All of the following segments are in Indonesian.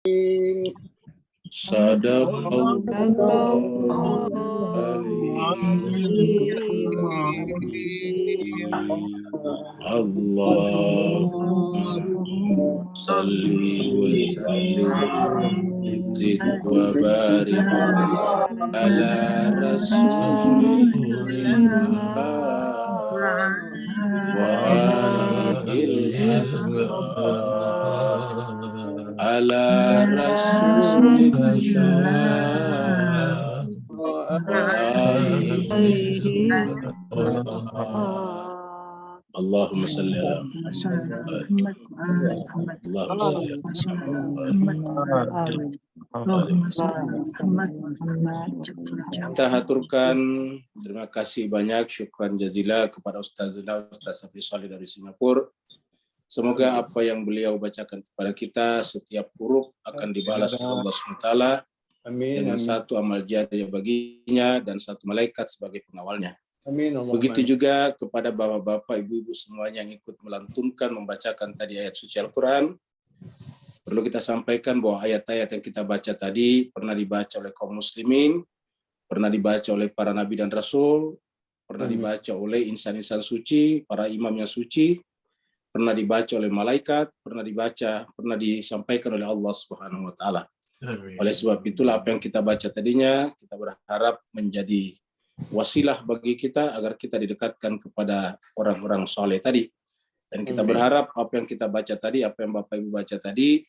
Sadaqallahu Allahumma salli wa sallim zid wa barik ala rasulillah wa alihil adhar ala rasulillah Allahumma salli ala Muhammad. Allahumma salli ala Muhammad. Kita haturkan terima kasih banyak, syukran jazila kepada Ustaz Safi Salih dari Singapura. Semoga apa yang beliau bacakan kepada kita setiap huruf akan dibalas oleh Allah SWT dengan satu amal jariah baginya dan satu malaikat sebagai pengawalnya. Amin. Begitu juga kepada bapak-bapak, ibu-ibu semuanya yang ikut melantunkan, membacakan tadi ayat suci Al-Quran. Perlu kita sampaikan bahwa ayat-ayat yang kita baca tadi pernah dibaca oleh kaum muslimin, pernah dibaca oleh para nabi dan rasul, pernah dibaca oleh insan-insan suci, para imam yang suci, pernah dibaca oleh malaikat, pernah disampaikan oleh Allah Subhanahu wa taala. Oleh sebab itulah apa yang kita baca tadinya, kita berharap menjadi wasilah bagi kita agar kita didekatkan kepada orang-orang soleh tadi. Dan kita berharap apa yang kita baca tadi, apa yang Bapak Ibu baca tadi,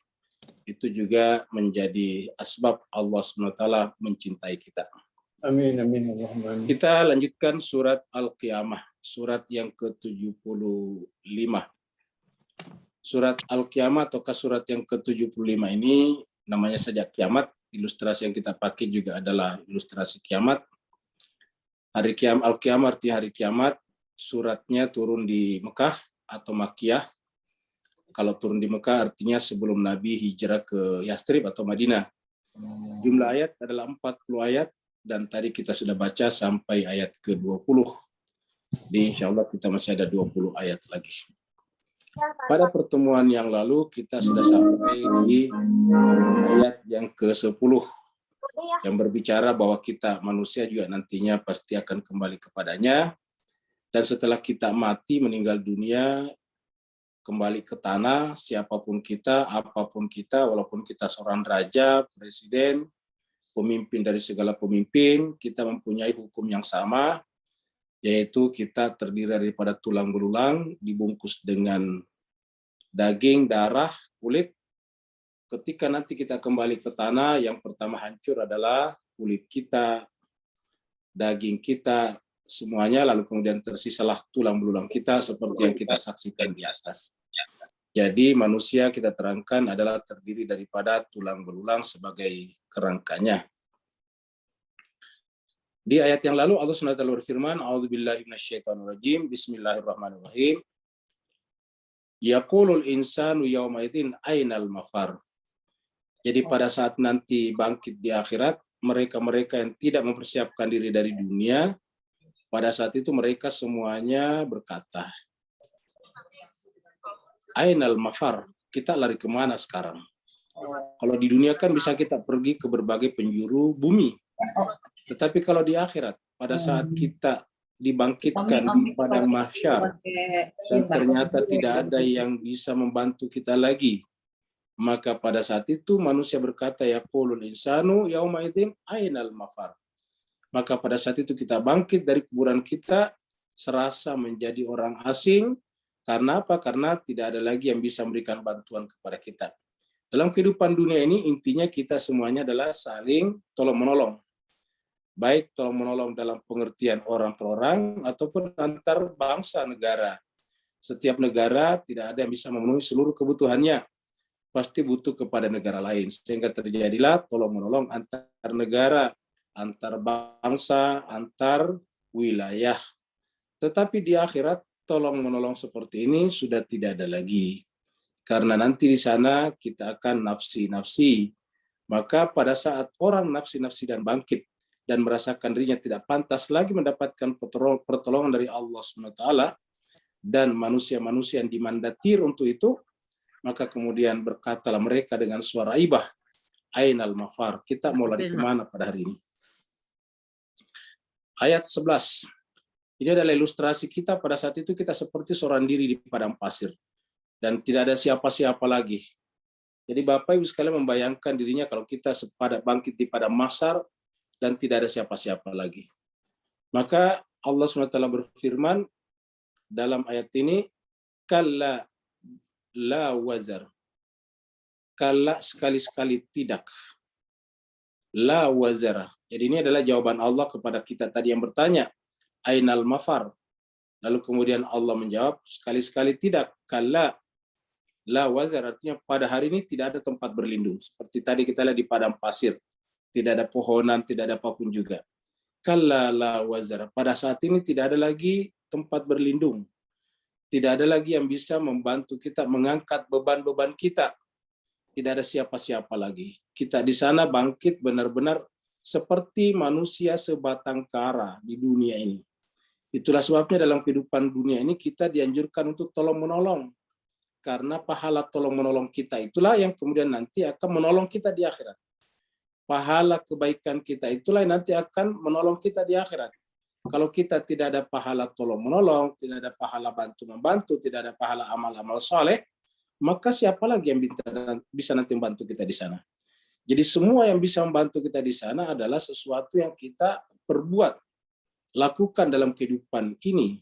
itu juga menjadi asbab Allah SWT mencintai kita. Amin, amin. Kita lanjutkan surat Al-Qiyamah, surat yang ke-75. Surat Al-Qiyamah ataukah surat yang ke-75 ini namanya saja kiamat. Ilustrasi yang kita pakai juga adalah ilustrasi kiamat. Hari kiamat, Al-Qiyamah artinya hari kiamat. Suratnya turun di Mekah atau Makkiyah. Kalau turun di Mekah artinya sebelum Nabi hijrah ke Yastrib atau Madinah. Jumlah ayat adalah 40 ayat dan tadi kita sudah baca sampai ayat ke-20. Jadi insya Allah kita masih ada 20 ayat lagi. Pada pertemuan yang lalu kita sudah sampai di ayat yang ke-10 yang berbicara bahwa kita manusia juga nantinya pasti akan kembali kepadanya. Dan setelah kita mati, meninggal dunia, kembali ke tanah, siapapun kita, apapun kita, walaupun kita seorang raja, presiden, pemimpin dari segala pemimpin, kita mempunyai hukum yang sama, yaitu kita terdiri daripada tulang belulang, dibungkus dengan daging, darah, kulit. Ketika nanti kita kembali ke tanah, yang pertama hancur adalah kulit kita, daging kita, semuanya, lalu kemudian tersisalah tulang belulang kita seperti yang kita saksikan di atas. Jadi manusia kita terangkan adalah terdiri daripada tulang belulang sebagai kerangkanya. Di ayat yang lalu Allah SWT berfirman, A'udzubillahi minasyaitonirrajim, Bismillahirrahmanirrahim. Yaqulul insanu yawma idzin ainal mafar. Jadi pada saat nanti bangkit di akhirat, mereka-mereka yang tidak mempersiapkan diri dari dunia, pada saat itu mereka semuanya berkata, Ainal mafar, kita lari kemana sekarang? Kalau di dunia kan bisa kita pergi ke berbagai penjuru bumi. Tetapi kalau di akhirat, pada saat kita dibangkitkan di padang mahsyar, dan ternyata tidak ada yang bisa membantu kita lagi, maka pada saat itu manusia berkata, yaqulul insanu yauma idzin ainal mafar. Maka pada saat itu kita bangkit dari kuburan kita, serasa menjadi orang asing. Karena apa? Karena tidak ada lagi yang bisa memberikan bantuan kepada kita. Dalam kehidupan dunia ini, intinya kita semuanya adalah saling tolong-menolong. Baik tolong-menolong dalam pengertian orang per orang, ataupun antar bangsa negara. Setiap negara tidak ada yang bisa memenuhi seluruh kebutuhannya. Pasti butuh kepada negara lain. Sehingga terjadilah tolong-menolong antar negara, antar bangsa, antar wilayah. Tetapi di akhirat, tolong-menolong seperti ini sudah tidak ada lagi. Karena nanti di sana kita akan nafsi-nafsi. Maka pada saat orang nafsi-nafsi dan bangkit, dan merasakan dirinya tidak pantas lagi mendapatkan pertolongan dari Allah SWT, dan manusia-manusia yang dimandatir untuk itu, maka kemudian berkatalah mereka dengan suara ibah, Ainal mafar. Kita mau lari kemana pada hari ini? Ayat 11. Ini adalah ilustrasi kita pada saat itu kita seperti seorang diri di padang pasir. Dan tidak ada siapa-siapa lagi. Jadi Bapak Ibu sekalian membayangkan dirinya kalau kita bangkit di padang mahsyar dan tidak ada siapa-siapa lagi. Maka Allah SWT berfirman dalam ayat ini, kalla la wazar. Kalla sekali-sekali tidak. La wazara. Jadi ini adalah jawaban Allah kepada kita tadi yang bertanya, ainal mafar. Lalu kemudian Allah menjawab, sekali-sekali tidak. Kalla la wazar, artinya pada hari ini tidak ada tempat berlindung. Seperti tadi kita lihat di padang pasir. Tidak ada pohonan, tidak ada apapun juga. Kalla la wazar. Pada saat ini tidak ada lagi tempat berlindung. Tidak ada lagi yang bisa membantu kita mengangkat beban-beban kita. Tidak ada siapa-siapa lagi. Kita di sana bangkit benar-benar seperti manusia sebatang kara di dunia ini. Itulah sebabnya dalam kehidupan dunia ini kita dianjurkan untuk tolong-menolong. Karena pahala tolong-menolong kita itulah yang kemudian nanti akan menolong kita di akhirat. Pahala kebaikan kita itulah yang nanti akan menolong kita di akhirat. Kalau kita tidak ada pahala tolong-menolong, tidak ada pahala bantu-membantu, tidak ada pahala amal-amal soleh, maka siapa lagi yang bisa nanti membantu kita di sana? Jadi semua yang bisa membantu kita di sana adalah sesuatu yang kita perbuat, lakukan dalam kehidupan ini.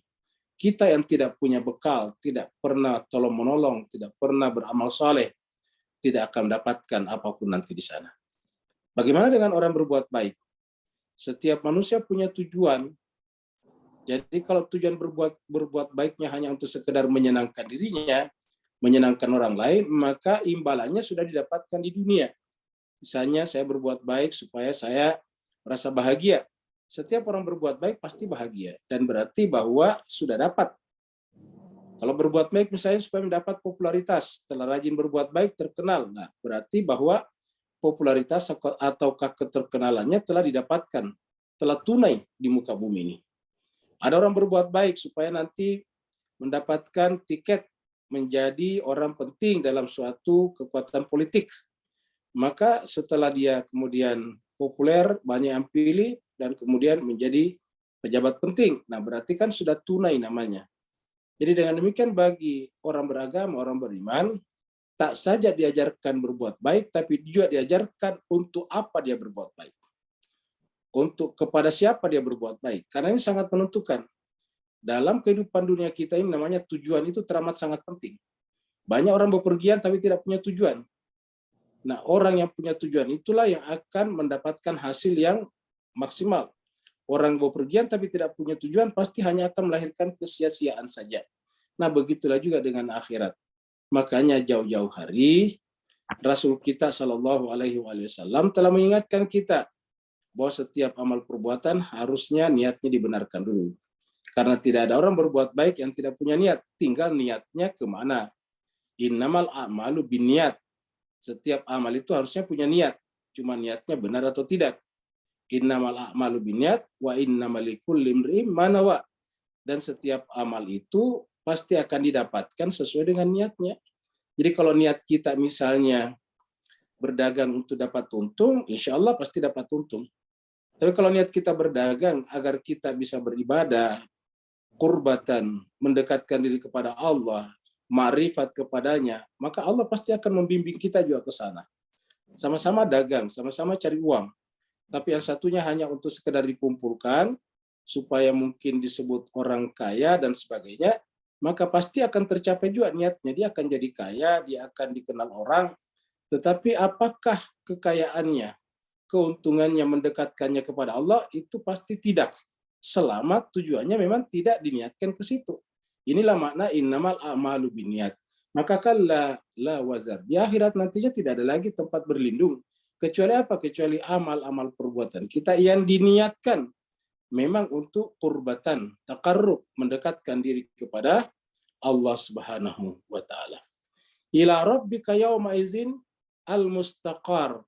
Kita yang tidak punya bekal, tidak pernah tolong-menolong, tidak pernah beramal soleh, tidak akan mendapatkan apapun nanti di sana. Bagaimana dengan orang berbuat baik? Setiap manusia punya tujuan. Jadi kalau tujuan berbuat baiknya hanya untuk sekedar menyenangkan dirinya, menyenangkan orang lain, maka imbalannya sudah didapatkan di dunia. Misalnya saya berbuat baik supaya saya merasa bahagia. Setiap orang berbuat baik pasti bahagia. Dan berarti bahwa sudah dapat. Kalau berbuat baik misalnya supaya mendapat popularitas, setelah rajin berbuat baik terkenal. Nah, berarti bahwa popularitas ataukah keterkenalannya telah didapatkan, telah tunai di muka bumi ini. Ada orang berbuat baik supaya nanti mendapatkan tiket menjadi orang penting dalam suatu kekuatan politik. Maka setelah dia kemudian populer, banyak yang pilih, dan kemudian menjadi pejabat penting. Nah, berarti kan sudah tunai namanya. Jadi dengan demikian bagi orang beragama, orang beriman, tak saja diajarkan berbuat baik, tapi juga diajarkan untuk apa dia berbuat baik. Untuk kepada siapa dia berbuat baik. Karena ini sangat menentukan. Dalam kehidupan dunia kita ini namanya tujuan itu teramat sangat penting. Banyak orang bepergian tapi tidak punya tujuan. Nah, orang yang punya tujuan itulah yang akan mendapatkan hasil yang maksimal. Orang bepergian tapi tidak punya tujuan pasti hanya akan melahirkan kesia-siaan saja. Nah, begitulah juga dengan akhirat. Makanya jauh-jauh hari Rasul kita Shallallahu Alaihi Wasallam telah mengingatkan kita bahwa setiap amal perbuatan harusnya niatnya dibenarkan dulu. Karena tidak ada orang berbuat baik yang tidak punya niat. Tinggal niatnya kemana. Innamal a'malu binniat. Setiap amal itu harusnya punya niat. Cuma niatnya benar atau tidak. Innamal a'malu binniat wa innamal likulli imri'in ma nawa. Dan setiap amal itu pasti akan didapatkan sesuai dengan niatnya. Jadi kalau niat kita misalnya berdagang untuk dapat untung, insya Allah pasti dapat untung. Tapi kalau niat kita berdagang agar kita bisa beribadah, qurbatan, mendekatkan diri kepada Allah, ma'rifat kepadanya, maka Allah pasti akan membimbing kita juga ke sana. Sama-sama dagang, sama-sama cari uang. Tapi yang satunya hanya untuk sekedar dikumpulkan, supaya mungkin disebut orang kaya dan sebagainya, maka pasti akan tercapai juga niatnya. Dia akan jadi kaya, dia akan dikenal orang, tetapi apakah kekayaannya, keuntungannya mendekatkannya kepada Allah, itu pasti tidak. Selama tujuannya memang tidak diniatkan ke situ. Inilah makna innamal a'malu binniat. Maka kan la wazar. Di akhirat nantinya tidak ada lagi tempat berlindung. Kecuali apa? Kecuali amal-amal perbuatan kita yang diniatkan memang untuk qurbatan, taqarrub, mendekatkan diri kepada Allah Subhanahu wa taala. Ila rabbika yauma izin al-mustaqar.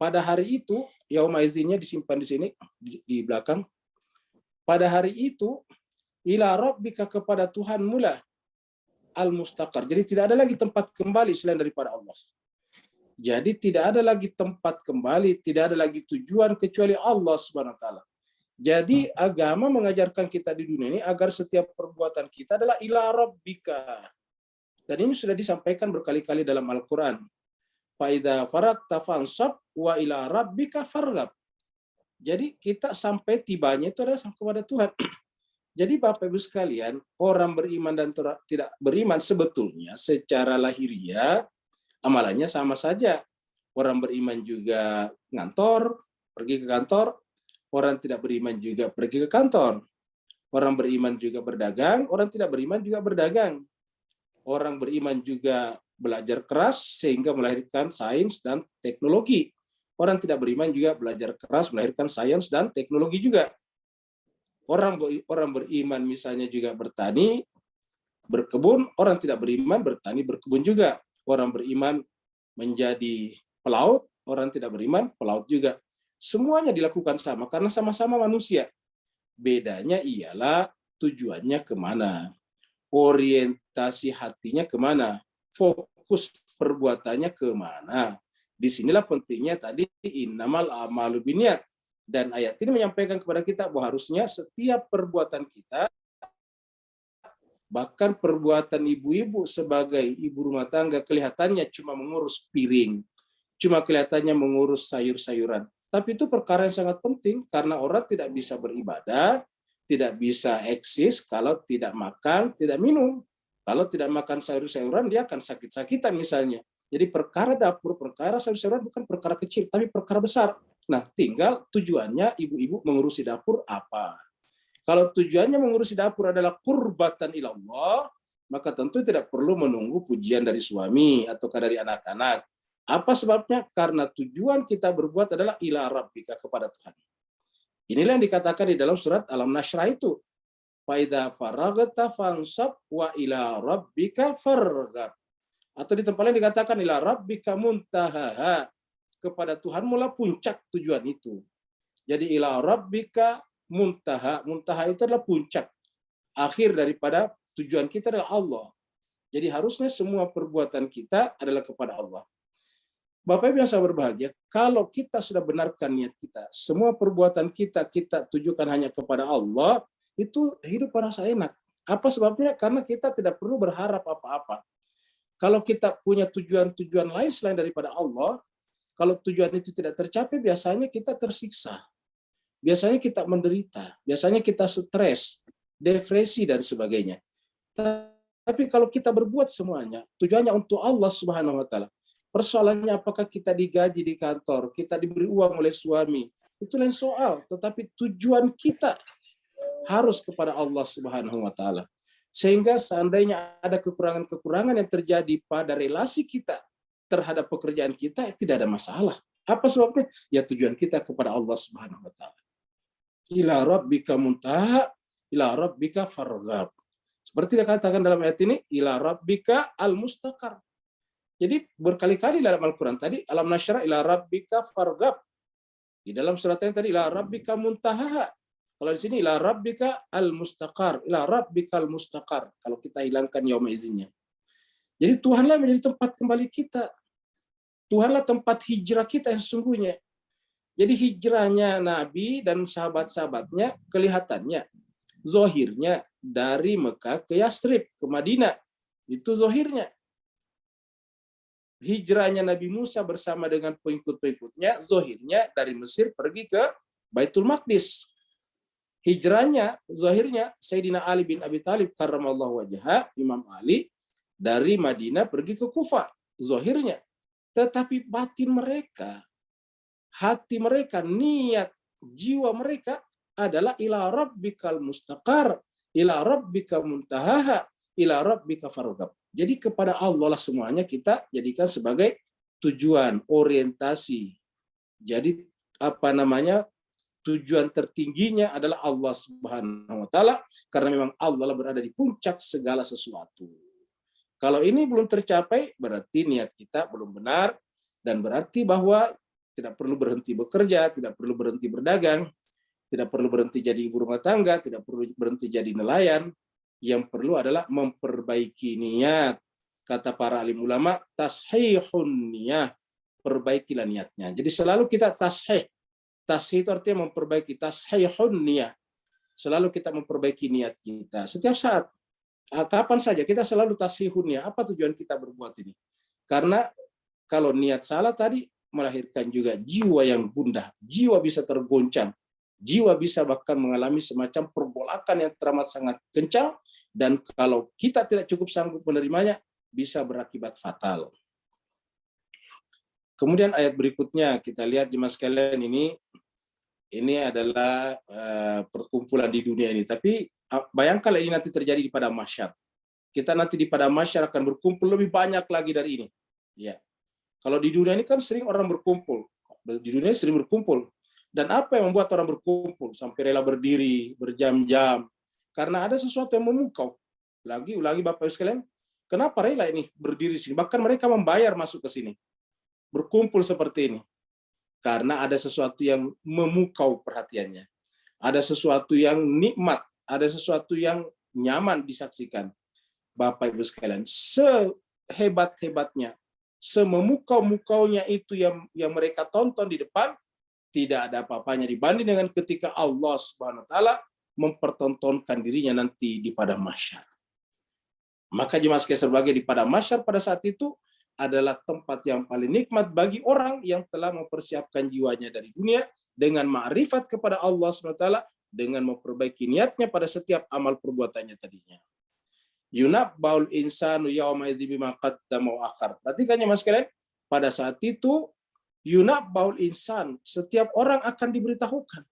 Pada hari itu, yauma izinnya disimpan di sini di belakang. Pada hari itu, ila rabbika, kepada Tuhan mula al-mustaqar. Jadi tidak ada lagi tempat kembali selain daripada Allah. Jadi tidak ada lagi tempat kembali, tidak ada lagi tujuan kecuali Allah Subhanahu wa taala. Jadi agama mengajarkan kita di dunia ini agar setiap perbuatan kita adalah ila rabbika. Dan ini sudah disampaikan berkali-kali dalam Al-Qur'an. Faida faragta fansab wa ila rabbika farghab. Jadi kita sampai tibanya itu adalah kepada Tuhan. Jadi Bapak Ibu sekalian, orang beriman dan tidak beriman sebetulnya secara lahiriah amalannya sama saja. Orang beriman juga ngantor, pergi ke kantor. Orang tidak beriman juga pergi ke kantor. Orang beriman juga berdagang, orang tidak beriman juga berdagang. Orang beriman juga belajar keras sehingga melahirkan sains dan teknologi. Orang tidak beriman juga belajar keras melahirkan sains dan teknologi juga. Orang beriman misalnya juga bertani, berkebun, orang tidak beriman bertani, berkebun juga. Orang beriman menjadi pelaut, orang tidak beriman pelaut juga. Semuanya dilakukan sama karena sama-sama manusia. Bedanya ialah tujuannya kemana, orientasi hatinya kemana, fokus perbuatannya kemana. Disinilah pentingnya tadi innamal a'malu binniyat. Dan ayat ini menyampaikan kepada kita bahwa harusnya setiap perbuatan kita, bahkan perbuatan ibu-ibu sebagai ibu rumah tangga kelihatannya cuma mengurus piring, cuma kelihatannya mengurus sayur-sayuran. Tapi itu perkara yang sangat penting karena orang tidak bisa beribadah, tidak bisa eksis kalau tidak makan, tidak minum. Kalau tidak makan sayur-sayuran, dia akan sakit-sakitan misalnya. Jadi perkara dapur, perkara sayur-sayuran bukan perkara kecil, tapi perkara besar. Nah, tinggal tujuannya ibu-ibu mengurusi dapur apa. Kalau tujuannya mengurusi dapur adalah qurbatan ilallah, maka tentu tidak perlu menunggu pujian dari suami atau dari anak-anak. Apa sebabnya? Karena tujuan kita berbuat adalah ila rabbika, kepada Tuhan. Inilah yang dikatakan di dalam surat Al-Nashrah itu. Faidza faragta fansab wa ila rabbika farghab. Atau di tempat lain dikatakan ila rabbika muntahaha, kepada Tuhan mula puncak tujuan itu. Jadi ila rabbika muntaha, muntaha itu adalah puncak. Akhir daripada tujuan kita adalah Allah. Jadi harusnya semua perbuatan kita adalah kepada Allah. Bapak Ibu yang saya berbahagia, kalau kita sudah benarkan niat kita, semua perbuatan kita tujukan hanya kepada Allah, itu hidup merasa enak. Apa sebabnya? Karena kita tidak perlu berharap apa-apa. Kalau kita punya tujuan-tujuan lain selain daripada Allah, kalau tujuan itu tidak tercapai, biasanya kita tersiksa. Biasanya kita menderita, biasanya kita stres, depresi, dan sebagainya. Tapi kalau kita berbuat semuanya, tujuannya untuk Allah Subhanahu wa Ta'ala. Persoalannya apakah kita digaji di kantor, kita diberi uang oleh suami, itu lain soal. Tetapi tujuan kita harus kepada Allah Subhanahu wa Ta'ala. Sehingga seandainya ada kekurangan-kekurangan yang terjadi pada relasi kita terhadap pekerjaan kita, tidak ada masalah. Apa sebabnya? Ya tujuan kita kepada Allah Subhanahu wa Ta'ala. Ila rabbika muntaha, ila rabbika farghab. Seperti dikatakan dalam ayat ini, ila rabbika al-mustaqar. Jadi berkali-kali dalam Al-Quran tadi, alam nasyrah ila rabbika farghab. Di dalam surat yang tadi, ila rabbika muntaha. Kalau di sini, ila rabbika al-mustaqar. Ila rabbika al-mustaqar. Kalau kita hilangkan yauma izinnya. Jadi Tuhanlah menjadi tempat kembali kita. Tuhanlah tempat hijrah kita yang sesungguhnya. Jadi hijrahnya Nabi dan sahabat-sahabatnya kelihatannya, zohirnya dari Mekah ke Yastrib, ke Madinah. Itu zohirnya. Hijrahnya Nabi Musa bersama dengan pengikut-pengikutnya, zohirnya dari Mesir pergi ke Baitul Maqdis. Hijrahnya, zohirnya Sayyidina Ali bin Abi Thalib karramallahu wajhah, Imam Ali, dari Madinah pergi ke Kufah, zohirnya. Tetapi batin mereka, hati mereka, niat, jiwa mereka adalah ila rabbikal mustaqar, ila rabbika muntahaha, ila rabbika farghab. Jadi kepada Allah lah semuanya kita jadikan sebagai tujuan, orientasi. Jadi tujuan tertingginya adalah Allah Subhanahu wa Ta'ala, karena memang Allah lah berada di puncak segala sesuatu. Kalau ini belum tercapai, berarti niat kita belum benar, dan berarti bahwa tidak perlu berhenti bekerja, tidak perlu berhenti berdagang, tidak perlu berhenti jadi ibu rumah tangga, tidak perlu berhenti jadi nelayan. Yang perlu adalah memperbaiki niat. Kata para alim ulama, tashihun niyah. perbaikilah niatnya. Jadi selalu kita tashih. Tashih itu artinya memperbaiki, tashihun niat. Selalu kita memperbaiki niat kita. Setiap saat, kapan saja kita selalu tashihun niat. Apa tujuan kita berbuat ini? Karena kalau niat salah tadi melahirkan juga jiwa yang gundah, jiwa bisa tergoncang, jiwa bisa bahkan mengalami semacam perbolakan yang teramat sangat kencang, dan kalau kita tidak cukup sanggup menerimanya, bisa berakibat fatal. Kemudian ayat berikutnya kita lihat jemaah sekalian, ini adalah perkumpulan di dunia ini. Tapi bayangkanlah ini nanti terjadi di padang mahsyar. Kita nanti di padang mahsyar akan berkumpul lebih banyak lagi dari ini. Ya. Kalau di dunia ini kan sering orang berkumpul. Di dunia sering berkumpul. Dan apa yang membuat orang berkumpul sampai rela berdiri berjam-jam? Karena ada sesuatu yang memukau. Ulangi Bapak Ibu sekalian, kenapa rela ini berdiri sini? Bahkan mereka membayar masuk ke sini. Berkumpul seperti ini. Karena ada sesuatu yang memukau perhatiannya. Ada sesuatu yang nikmat, ada sesuatu yang nyaman disaksikan. Bapak Ibu sekalian, sehebat-hebatnya, sememukau-mukaunya itu yang mereka tonton di depan, tidak ada apa-apanya dibanding dengan ketika Allah Subhanahu wa taala mempertontonkan dirinya nanti di padang mahsyar. Maka jemaah sekalian sebagai di padang mahsyar pada saat itu adalah tempat yang paling nikmat bagi orang yang telah mempersiapkan jiwanya dari dunia dengan ma'rifat kepada Allah Subhanahu wa taala, dengan memperbaiki niatnya pada setiap amal perbuatannya tadinya. Yunabbaul insanu yauma idzi bima qaddama wa akhar. Perhatikan ya Mas sekalian, pada saat itu yunabbaul insan, setiap orang akan diberitahukan.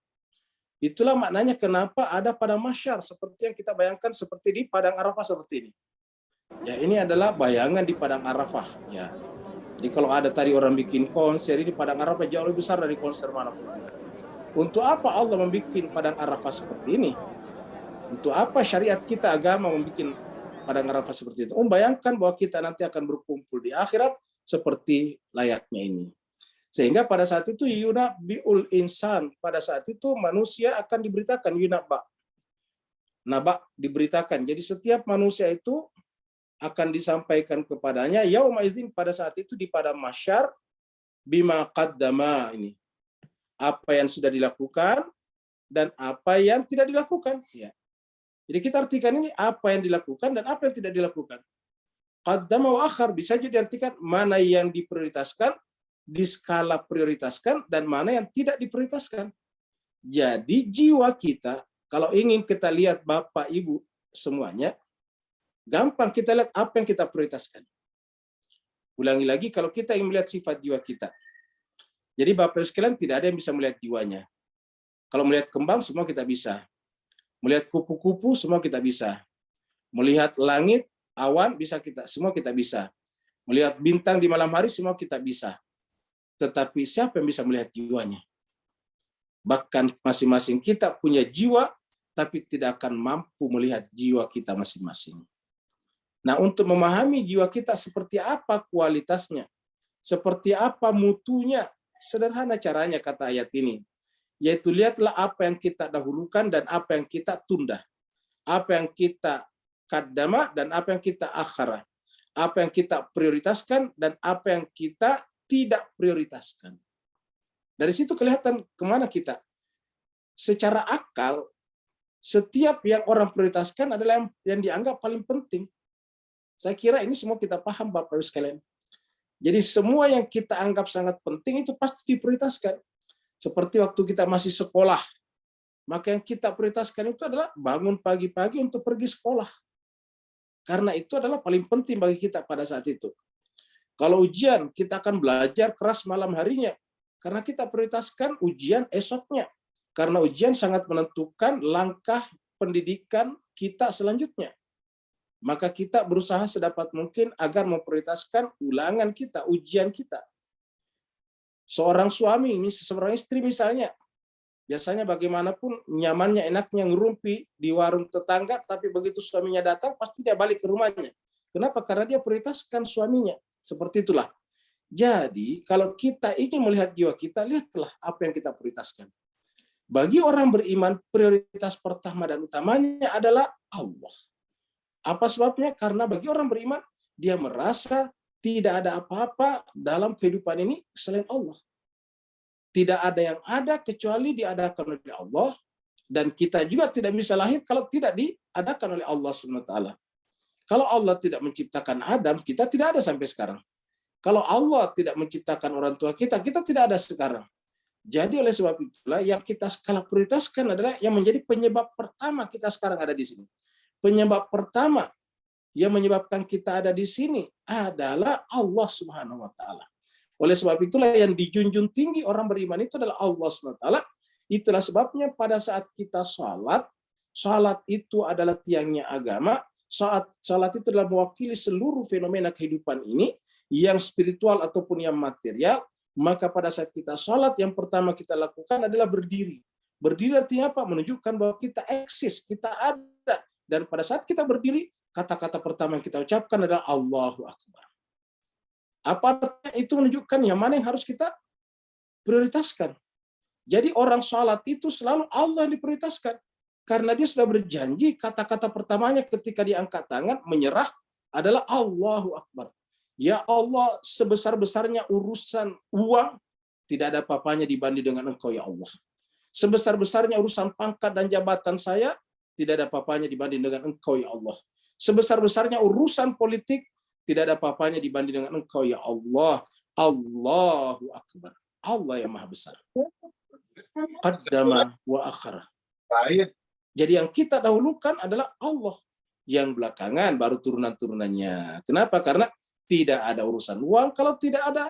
Itulah maknanya kenapa ada padang mahsyar seperti yang kita bayangkan seperti di padang Arafah seperti ini. Ya, ini adalah bayangan di padang Arafah ya. Jadi kalau ada tadi orang bikin konser ini padang Arafah jauh lebih besar dari konser manapun. Untuk apa Allah membuat padang Arafah seperti ini? Untuk apa syariat kita agama membuat padang Arafah seperti itu? Bayangkan bahwa kita nanti akan berkumpul di akhirat seperti layaknya ini. Sehingga pada saat itu yunabbiul insan, pada saat itu manusia akan diberitakan naba diberitakan. Jadi setiap manusia itu akan disampaikan kepadanya yauma idzin, pada saat itu di padang mahsyar, bima qaddama, ini apa yang sudah dilakukan dan apa yang tidak dilakukan ya. Jadi kita artikan ini apa yang dilakukan dan apa yang tidak dilakukan. Qaddama wa akhar bisa juga diartikan mana yang diprioritaskan, di skala prioritaskan, dan mana yang tidak diprioritaskan. Jadi jiwa kita, kalau ingin kita lihat Bapak Ibu semuanya, gampang kita lihat apa yang kita prioritaskan. Ulangi lagi, kalau kita ingin melihat sifat jiwa kita. Jadi Bapak Ibu sekalian, tidak ada yang bisa melihat jiwanya. Kalau melihat kembang, semua kita bisa. Melihat kupu-kupu, semua kita bisa. Melihat langit, awan, semua kita bisa. Melihat bintang di malam hari, semua kita bisa. Tetapi siapa yang bisa melihat jiwanya? Bahkan masing-masing kita punya jiwa, tapi tidak akan mampu melihat jiwa kita masing-masing. Nah, untuk memahami jiwa kita seperti apa kualitasnya, seperti apa mutunya, sederhana caranya kata ayat ini, yaitu lihatlah apa yang kita dahulukan dan apa yang kita tunda, apa yang kita qaddama dan apa yang kita akhara, apa yang kita prioritaskan dan apa yang kita tidak prioritaskan. Dari situ kelihatan kemana kita. Secara akal, setiap yang orang prioritaskan adalah yang dianggap paling penting. Saya kira ini semua kita paham Bapak Ibu sekalian. Jadi semua yang kita anggap sangat penting itu pasti diprioritaskan. Seperti waktu kita masih sekolah, maka yang kita prioritaskan itu adalah bangun pagi-pagi untuk pergi sekolah. Karena itu adalah paling penting bagi kita pada saat itu. Kalau ujian, kita akan belajar keras malam harinya. Karena kita prioritaskan ujian esoknya. Karena ujian sangat menentukan langkah pendidikan kita selanjutnya. Maka kita berusaha sedapat mungkin agar memprioritaskan ulangan kita, ujian kita. Seorang suami, seorang istri misalnya, biasanya bagaimanapun nyamannya, enaknya ngerumpi di warung tetangga, tapi begitu suaminya datang, pasti dia balik ke rumahnya. Kenapa? Karena dia prioritaskan suaminya. Seperti itulah. Jadi, kalau kita ingin melihat jiwa kita, lihatlah apa yang kita prioritaskan. Bagi orang beriman, prioritas pertama dan utamanya adalah Allah. Apa sebabnya? Karena bagi orang beriman, dia merasa tidak ada apa-apa dalam kehidupan ini selain Allah. Tidak ada yang ada kecuali diadakan oleh Allah, dan kita juga tidak bisa lahir kalau tidak diadakan oleh Allah SWT. Kalau Allah tidak menciptakan Adam, kita tidak ada sampai sekarang. Kalau Allah tidak menciptakan orang tua kita, kita tidak ada sekarang. Jadi oleh sebab itulah yang kita skala prioritaskan adalah yang menjadi penyebab pertama kita sekarang ada di sini. Penyebab pertama yang menyebabkan kita ada di sini adalah Allah Subhanahu wa taala. Oleh sebab itulah yang dijunjung tinggi orang beriman itu adalah Allah Subhanahu wa taala. Itulah sebabnya pada saat kita salat itu adalah tiangnya agama. Salat itu adalah mewakili seluruh fenomena kehidupan ini, yang spiritual ataupun yang material. Maka pada saat kita salat, yang pertama kita lakukan adalah berdiri. Berdiri artinya apa? Menunjukkan bahwa kita eksis, kita ada. Dan pada saat kita berdiri, kata-kata pertama yang kita ucapkan adalah Allahu Akbar. Apa artinya? Itu menunjukkan yang mana yang harus kita prioritaskan. Jadi orang salat itu selalu Allah yang diprioritaskan. Karena dia sudah berjanji, kata-kata pertamanya ketika dia angkat tangan, menyerah, adalah Allahu Akbar. Ya Allah, sebesar-besarnya urusan uang, tidak ada apa-apanya dibanding dengan Engkau, ya Allah. Sebesar-besarnya urusan pangkat dan jabatan saya, tidak ada apa-apanya dibanding dengan Engkau, ya Allah. Sebesar-besarnya urusan politik, tidak ada apa-apanya dibanding dengan Engkau, ya Allah. Allahu Akbar. Allah yang maha besar. Qaddama wa akhara. Jadi yang kita dahulukan adalah Allah. Yang belakangan baru turunan-turunannya. Kenapa? Karena tidak ada urusan uang kalau tidak ada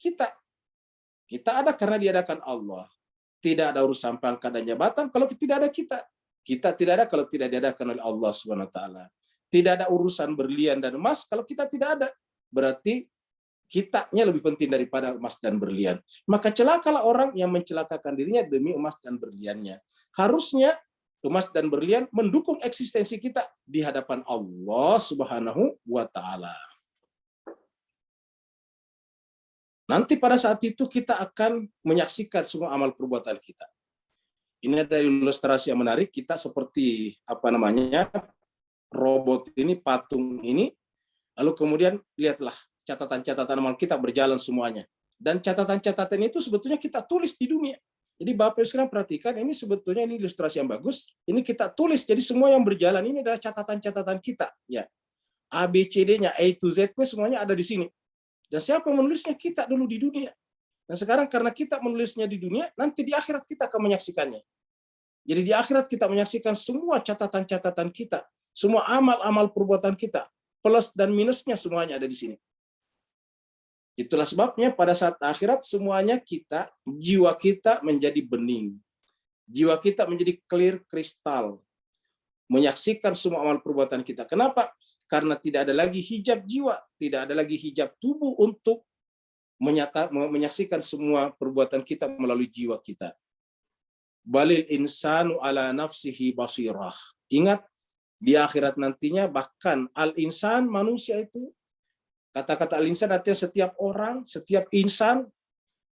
kita. Kita ada karena diadakan Allah. Tidak ada urusan pangkat dan jabatan kalau tidak ada kita. Kita tidak ada kalau tidak diadakan oleh Allah Subhanahu wa taala. Tidak ada urusan berlian dan emas kalau kita tidak ada. Berarti kitanya lebih penting daripada emas dan berlian. Maka celakalah orang yang mencelakakan dirinya demi emas dan berliannya. Harusnya emas dan berlian mendukung eksistensi kita di hadapan Allah Subhanahu wa taala. Nanti pada saat itu kita akan menyaksikan semua amal perbuatan kita. Ini ada ilustrasi yang menarik. Kita seperti robot ini, patung ini. Lalu kemudian lihatlah catatan-catatan amal kita berjalan semuanya. Dan catatan-catatan itu sebetulnya kita tulis di dunia. Jadi Bapak sekarang perhatikan, ini sebetulnya ini ilustrasi yang bagus. Ini kita tulis. Jadi semua yang berjalan ini adalah catatan-catatan kita. Ya, A, B, C, D-nya, A to Z-nya semuanya ada di sini. Dan siapa menulisnya? Kita dulu di dunia. Nah sekarang karena kita menulisnya di dunia, nanti di akhirat kita akan menyaksikannya. Jadi di akhirat kita menyaksikan semua catatan-catatan kita, semua amal-amal perbuatan kita, plus dan minusnya semuanya ada di sini. Itulah sebabnya pada saat akhirat semuanya kita, jiwa kita menjadi bening. Jiwa kita menjadi clear kristal. Menyaksikan semua amal perbuatan kita. Kenapa? Karena tidak ada lagi hijab jiwa, tidak ada lagi hijab tubuh untuk menyaksikan semua perbuatan kita melalui jiwa kita. Balil insanu ala nafsihi basirah. Ingat, di akhirat nantinya bahkan al-insan, manusia itu, kata-kata al-insan artinya setiap orang, setiap insan,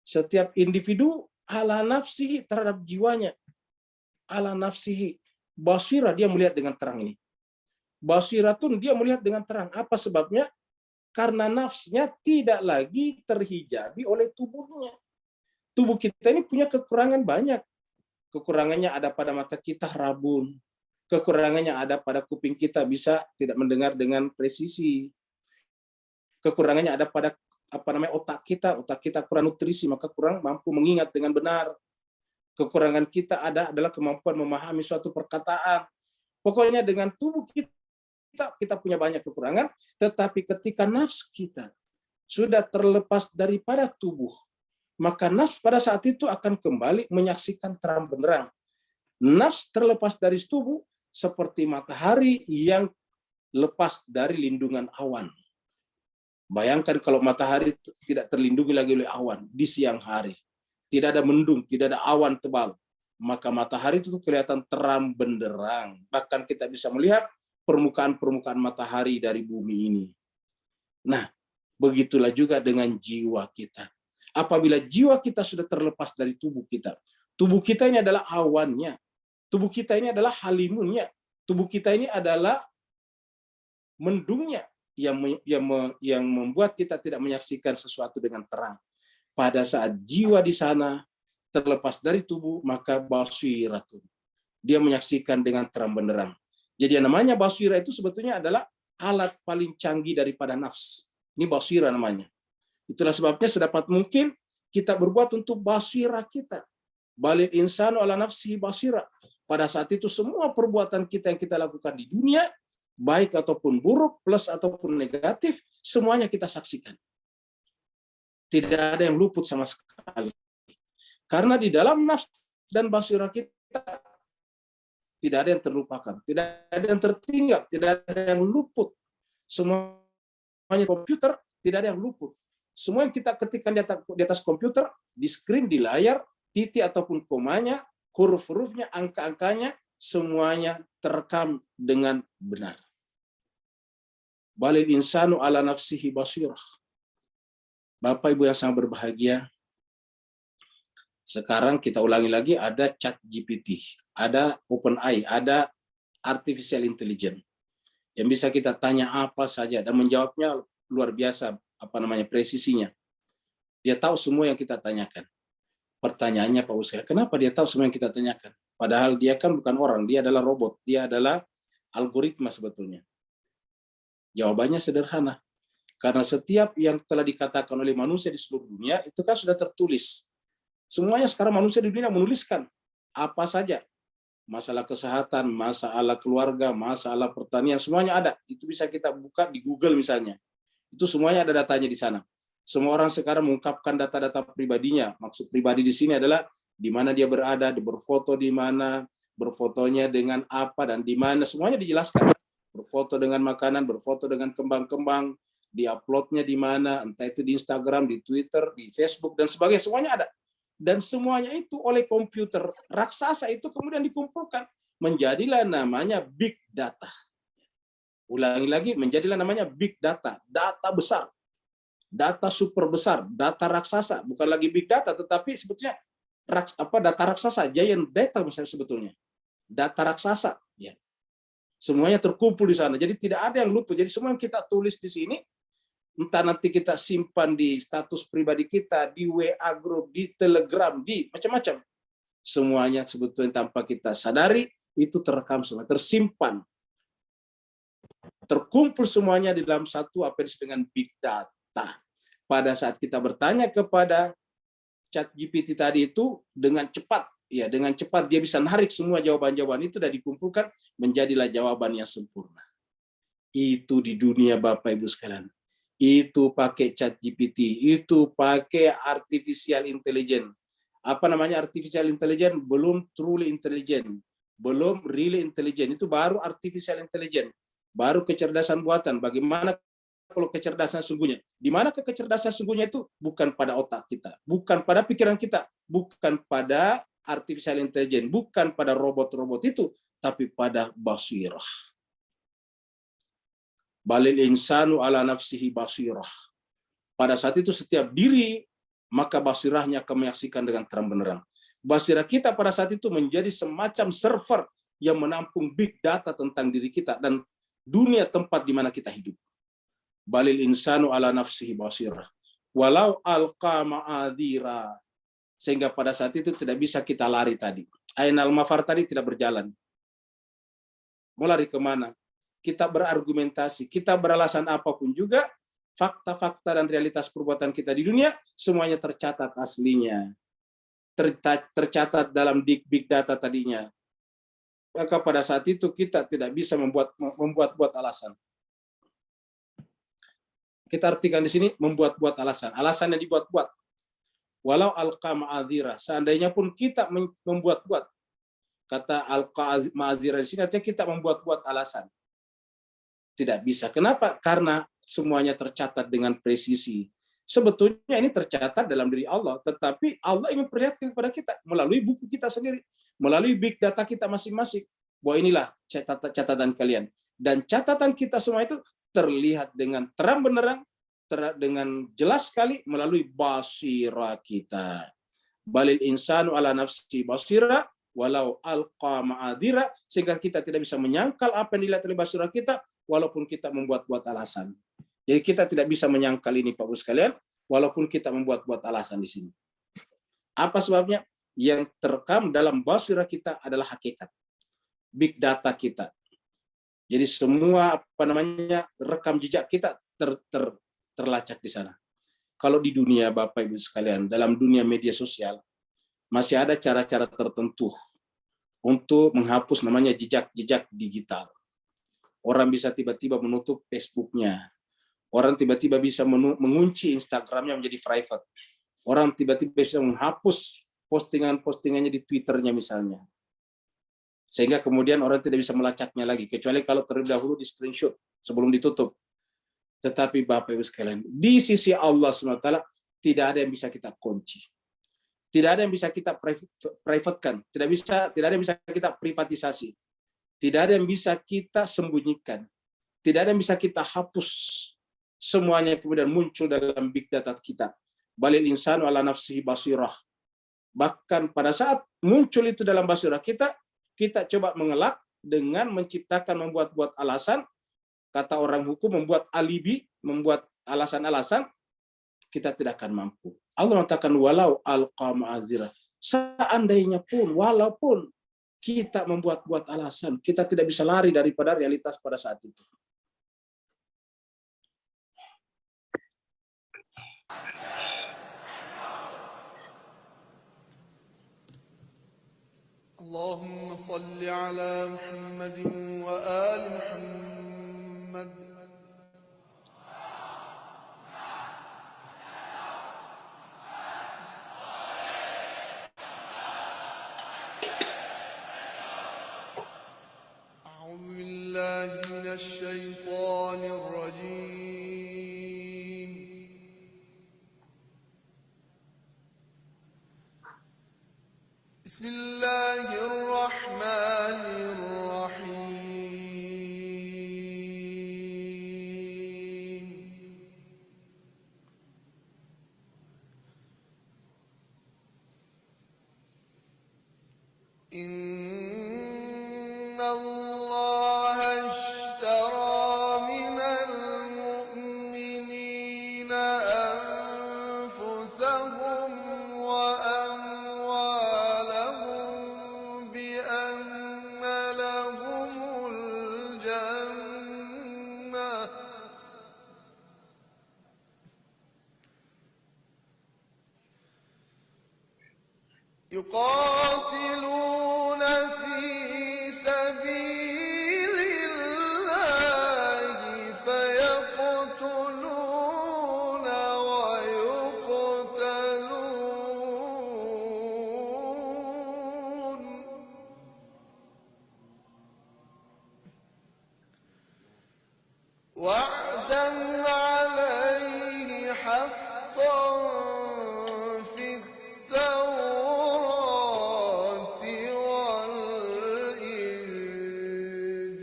setiap individu ala nafsihi, terhadap jiwanya. Ala nafsihi basirah, dia melihat dengan terang ini. Basiratun, dia melihat dengan terang. Apa sebabnya? Karena nafsnya tidak lagi terhijabi oleh tubuhnya. Tubuh kita ini punya kekurangan banyak. Kekurangannya ada pada mata kita rabun. Kekurangannya ada pada kuping kita bisa tidak mendengar dengan presisi. Kekurangannya ada pada otak kita kurang nutrisi, maka kurang mampu mengingat dengan benar. Kekurangan kita adalah kemampuan memahami suatu perkataan. Pokoknya dengan tubuh kita punya banyak kekurangan, tetapi ketika nafs kita sudah terlepas daripada tubuh, maka nafs pada saat itu akan kembali menyaksikan terang benderang. Nafs terlepas dari tubuh seperti matahari yang lepas dari lindungan awan. Bayangkan kalau matahari tidak terlindungi lagi oleh awan di siang hari. Tidak ada mendung, tidak ada awan tebal. Maka matahari itu kelihatan terang benderang. Bahkan kita bisa melihat permukaan-permukaan matahari dari bumi ini. Nah, begitulah juga dengan jiwa kita. Apabila jiwa kita sudah terlepas dari tubuh kita ini adalah awannya. Tubuh kita ini adalah halimunnya. Tubuh kita ini adalah mendungnya. yang membuat kita tidak menyaksikan sesuatu dengan terang. Pada saat jiwa di sana terlepas dari tubuh, maka basiratun. Dia menyaksikan dengan terang benderang. Jadi yang namanya basira itu sebetulnya adalah alat paling canggih daripada nafs. Ini basira namanya. Itulah sebabnya sedapat mungkin kita berbuat untuk basira kita. Balil insanu ala nafsi basira. Pada saat itu semua perbuatan kita yang kita lakukan di dunia, baik ataupun buruk, plus ataupun negatif, semuanya kita saksikan. Tidak ada yang luput sama sekali. Karena di dalam nafs dan basira kita tidak ada yang terlupakan, tidak ada yang tertinggal, tidak ada yang luput. Semuanya komputer, tidak ada yang luput. Semua yang kita ketikkan di atas komputer, di screen, di layar, titik ataupun komanya, huruf-hurufnya, angka-angkanya, semuanya terekam dengan benar. Balil insanu ala nafsihi basirah. Bapak Ibu yang sangat berbahagia, sekarang kita ulangi lagi, ada ChatGPT, ada OpenAI, ada artificial intelligence yang bisa kita tanya apa saja dan menjawabnya luar biasa, presisinya. Dia tahu semua yang kita tanyakan. Pertanyaannya Pak Ustaz, kenapa dia tahu semua yang kita tanyakan? Padahal dia kan bukan orang, dia adalah robot, dia adalah algoritma sebetulnya. Jawabannya sederhana. Karena setiap yang telah dikatakan oleh manusia di seluruh dunia, itu kan sudah tertulis. Semuanya sekarang manusia di dunia menuliskan apa saja. Masalah kesehatan, masalah keluarga, masalah pertanian, semuanya ada. Itu bisa kita buka di Google misalnya. Itu semuanya ada datanya di sana. Semua orang sekarang mengungkapkan data-data pribadinya. Maksud pribadi di sini adalah di mana dia berada, berfoto di mana, berfotonya dengan apa, dan di mana, semuanya dijelaskan. Berfoto dengan makanan, berfoto dengan kembang-kembang, di-uploadnya di mana, entah itu di Instagram, di Twitter, di Facebook, dan sebagainya, semuanya ada. Dan semuanya itu oleh komputer raksasa itu kemudian dikumpulkan. Menjadilah namanya big data. Ulangi lagi, menjadilah namanya big data. Data besar. Data super besar. Data raksasa. Bukan lagi big data, tetapi sebetulnya data raksasa. Giant data misalnya sebetulnya. Data raksasa. Ya. Semuanya terkumpul di sana. Jadi tidak ada yang luput. Jadi semua yang kita tulis di sini, entah nanti kita simpan di status pribadi kita, di WA group, di Telegram, di macam-macam. Semuanya sebetulnya tanpa kita sadari, itu terekam semua, tersimpan. Terkumpul semuanya di dalam satu apa yang disebut dengan big data. Pada saat kita bertanya kepada ChatGPT tadi itu, dengan cepat, ya dengan cepat dia bisa narik semua jawaban-jawaban itu dan dikumpulkan menjadilah jawaban yang sempurna. Itu di dunia Bapak Ibu sekalian. Itu pakai ChatGPT, itu pakai artificial intelligence. Apa namanya artificial intelligence? Belum truly intelligent, belum really intelligent. Itu baru artificial intelligence, baru kecerdasan buatan. Bagaimana kalau kecerdasan sungguhnya? Di mana kecerdasan sungguhnya itu? Bukan pada otak kita, bukan pada pikiran kita, bukan pada artificial intelligence, bukan pada robot-robot itu, tapi pada basirah. Balil insanu ala nafsihi basirah. Pada saat itu setiap diri, maka basirahnya akan menyaksikan dengan terang benderang. Basirah kita pada saat itu menjadi semacam server yang menampung big data tentang diri kita dan dunia tempat di mana kita hidup. Balil insanu ala nafsihi basirah. Walau alqa ma'adhira. Sehingga pada saat itu tidak bisa kita lari tadi. Ainal mafar tadi tidak berjalan. Mau lari kemana? Kita berargumentasi, kita beralasan apapun juga, fakta-fakta dan realitas perbuatan kita di dunia, semuanya tercatat aslinya. Tercatat dalam big data tadinya. Maka pada saat itu kita tidak bisa membuat alasan. Kita artikan di sini membuat alasan. Alasan yang dibuat-buat. Walau alqa ma'adhira. Seandainya pun kita membuat-buat. Kata alqa ma'adhira di sini artinya kita membuat-buat alasan. Tidak bisa. Kenapa? Karena semuanya tercatat dengan presisi. Sebetulnya ini tercatat dalam diri Allah, tetapi Allah ingin perlihatkan kepada kita melalui buku kita sendiri, melalui big data kita masing-masing. Bahwa inilah catatan kalian. Dan catatan kita semua itu terlihat dengan terang benderang, dengan jelas sekali melalui basira kita. Balil insanu ala nafsi basira, walau alqa ma'adhira, sehingga kita tidak bisa menyangkal apa yang dilihat oleh basira kita, walaupun kita membuat-buat alasan. Jadi kita tidak bisa menyangkal ini Pak Bos sekalian, walaupun kita membuat-buat alasan di sini. Apa sebabnya? Yang terekam dalam basirah kita adalah hakikat, big data kita. Jadi semua rekam jejak kita terlacak di sana. Kalau di dunia Bapak Ibu sekalian, dalam dunia media sosial masih ada cara-cara tertentu untuk menghapus namanya jejak digital. Orang bisa tiba-tiba menutup Facebooknya. Orang tiba-tiba bisa mengunci Instagramnya menjadi private. Orang tiba-tiba bisa menghapus postingannya di Twitternya misalnya. Sehingga kemudian orang tidak bisa melacaknya lagi, kecuali kalau terlebih dahulu di screenshot sebelum ditutup. Tetapi Bapak Ibu sekalian, di sisi Allah SWT tidak ada yang bisa kita kunci. Tidak ada yang bisa kita privatekan, tidak ada yang bisa kita privatisasi. Tidak ada yang bisa kita sembunyikan. Tidak ada yang bisa kita hapus. Semuanya kemudian muncul dalam big data kita. Balil insanu ala nafsihi basirah. Bahkan pada saat muncul itu dalam basirah kita coba mengelak dengan menciptakan, membuat-buat alasan, kata orang hukum, membuat alibi, membuat alasan-alasan, kita tidak akan mampu. Allah mengatakan walau alqa ma'azirah. Seandainya pun, walaupun kita membuat-buat alasan, kita tidak bisa lari daripada realitas pada saat itu. اللهم صل على محمد وآل محمد أعوذ بالله من الشيطان الرجيم بسم الله الرحمن الرحيم إن الله اشترى من المؤمنين أنفسهم بأن لهم الجنة يقاتلون في سبيل الله فيقتلون ويقتلون وعدا عليه حقا في التوراة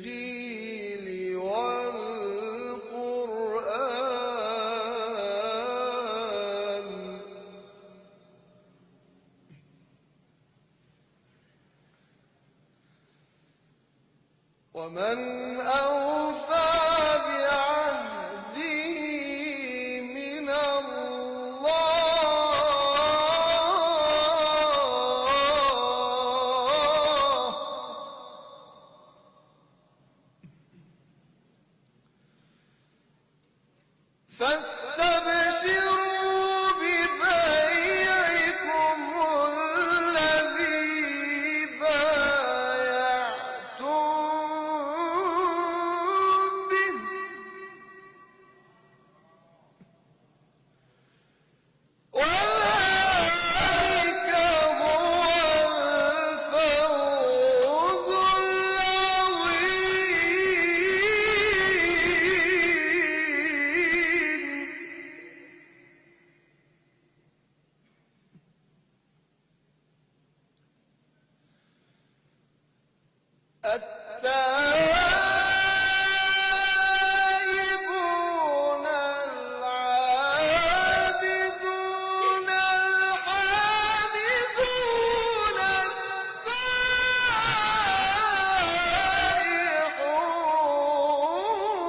والإنجيل والقرآن ومن أوفى بعهده من الله فاستبشروا ببيعكم الذي بايعتم به وذلك هو الفوز العظيم التائبون العابدون الحامدون السائحون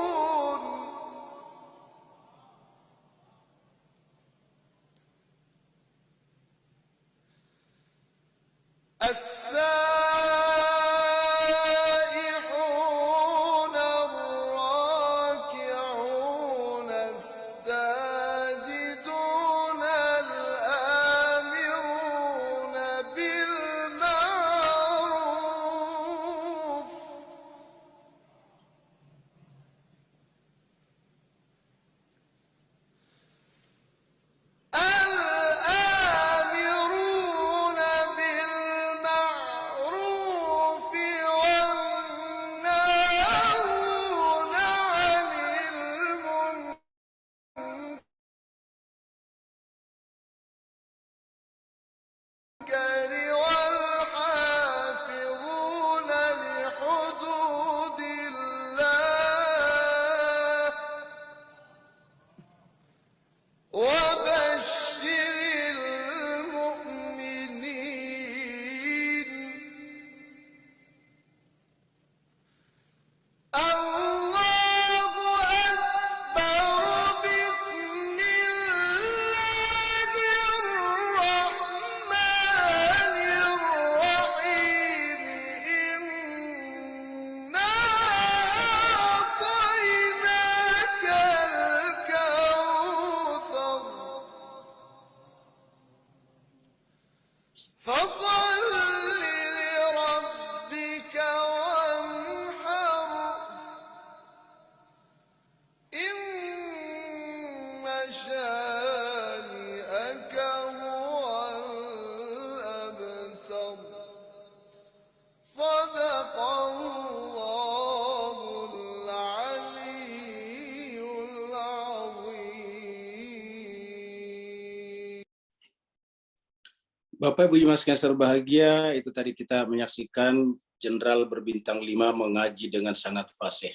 Bapak Ibu Mas yang berbahagia, itu tadi kita menyaksikan Jenderal berbintang 5 mengaji dengan sangat fasih.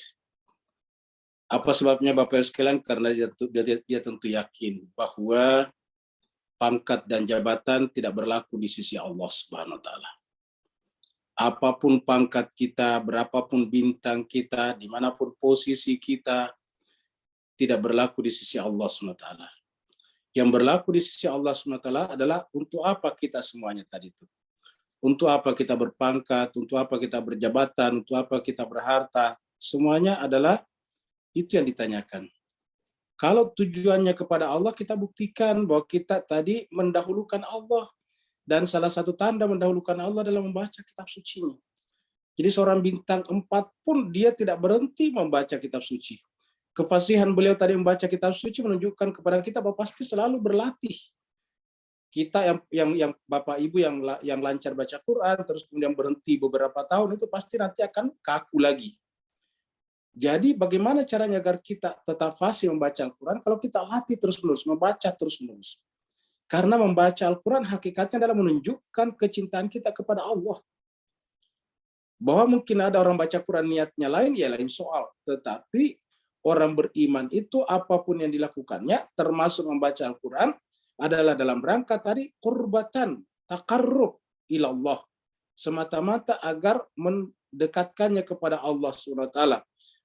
Apa sebabnya Bapak Ibu sekalian? Karena dia tentu yakin bahwa pangkat dan jabatan tidak berlaku di sisi Allah Subhanahu wa taala. Apapun pangkat kita, berapapun bintang kita, dimanapun posisi kita, tidak berlaku di sisi Allah Subhanahu wa taala. Yang berlaku di sisi Allah SWT adalah untuk apa kita semuanya tadi itu. Untuk apa kita berpangkat, untuk apa kita berjabatan, untuk apa kita berharta. Semuanya adalah itu yang ditanyakan. Kalau tujuannya kepada Allah, kita buktikan bahwa kita tadi mendahulukan Allah. Dan salah satu tanda mendahulukan Allah adalah membaca kitab suci-Nya. Jadi seorang bintang 4 pun dia tidak berhenti membaca kitab suci. Kefasihan beliau tadi membaca kitab suci menunjukkan kepada kita bahwa pasti selalu berlatih. Kita yang Bapak Ibu yang lancar baca Quran terus kemudian berhenti beberapa tahun itu pasti nanti akan kaku lagi. Jadi bagaimana caranya agar kita tetap fasih membaca Al-Quran kalau kita latih terus-menerus, membaca terus-menerus. Karena membaca Al-Quran hakikatnya adalah menunjukkan kecintaan kita kepada Allah. Bahwa mungkin ada orang baca Quran niatnya lain, ya lain soal. Tetapi orang beriman itu apapun yang dilakukannya, termasuk membaca Al-Quran, adalah dalam rangka tadi qurbatan, taqarrub ilallah. Semata-mata agar mendekatkannya kepada Allah SWT.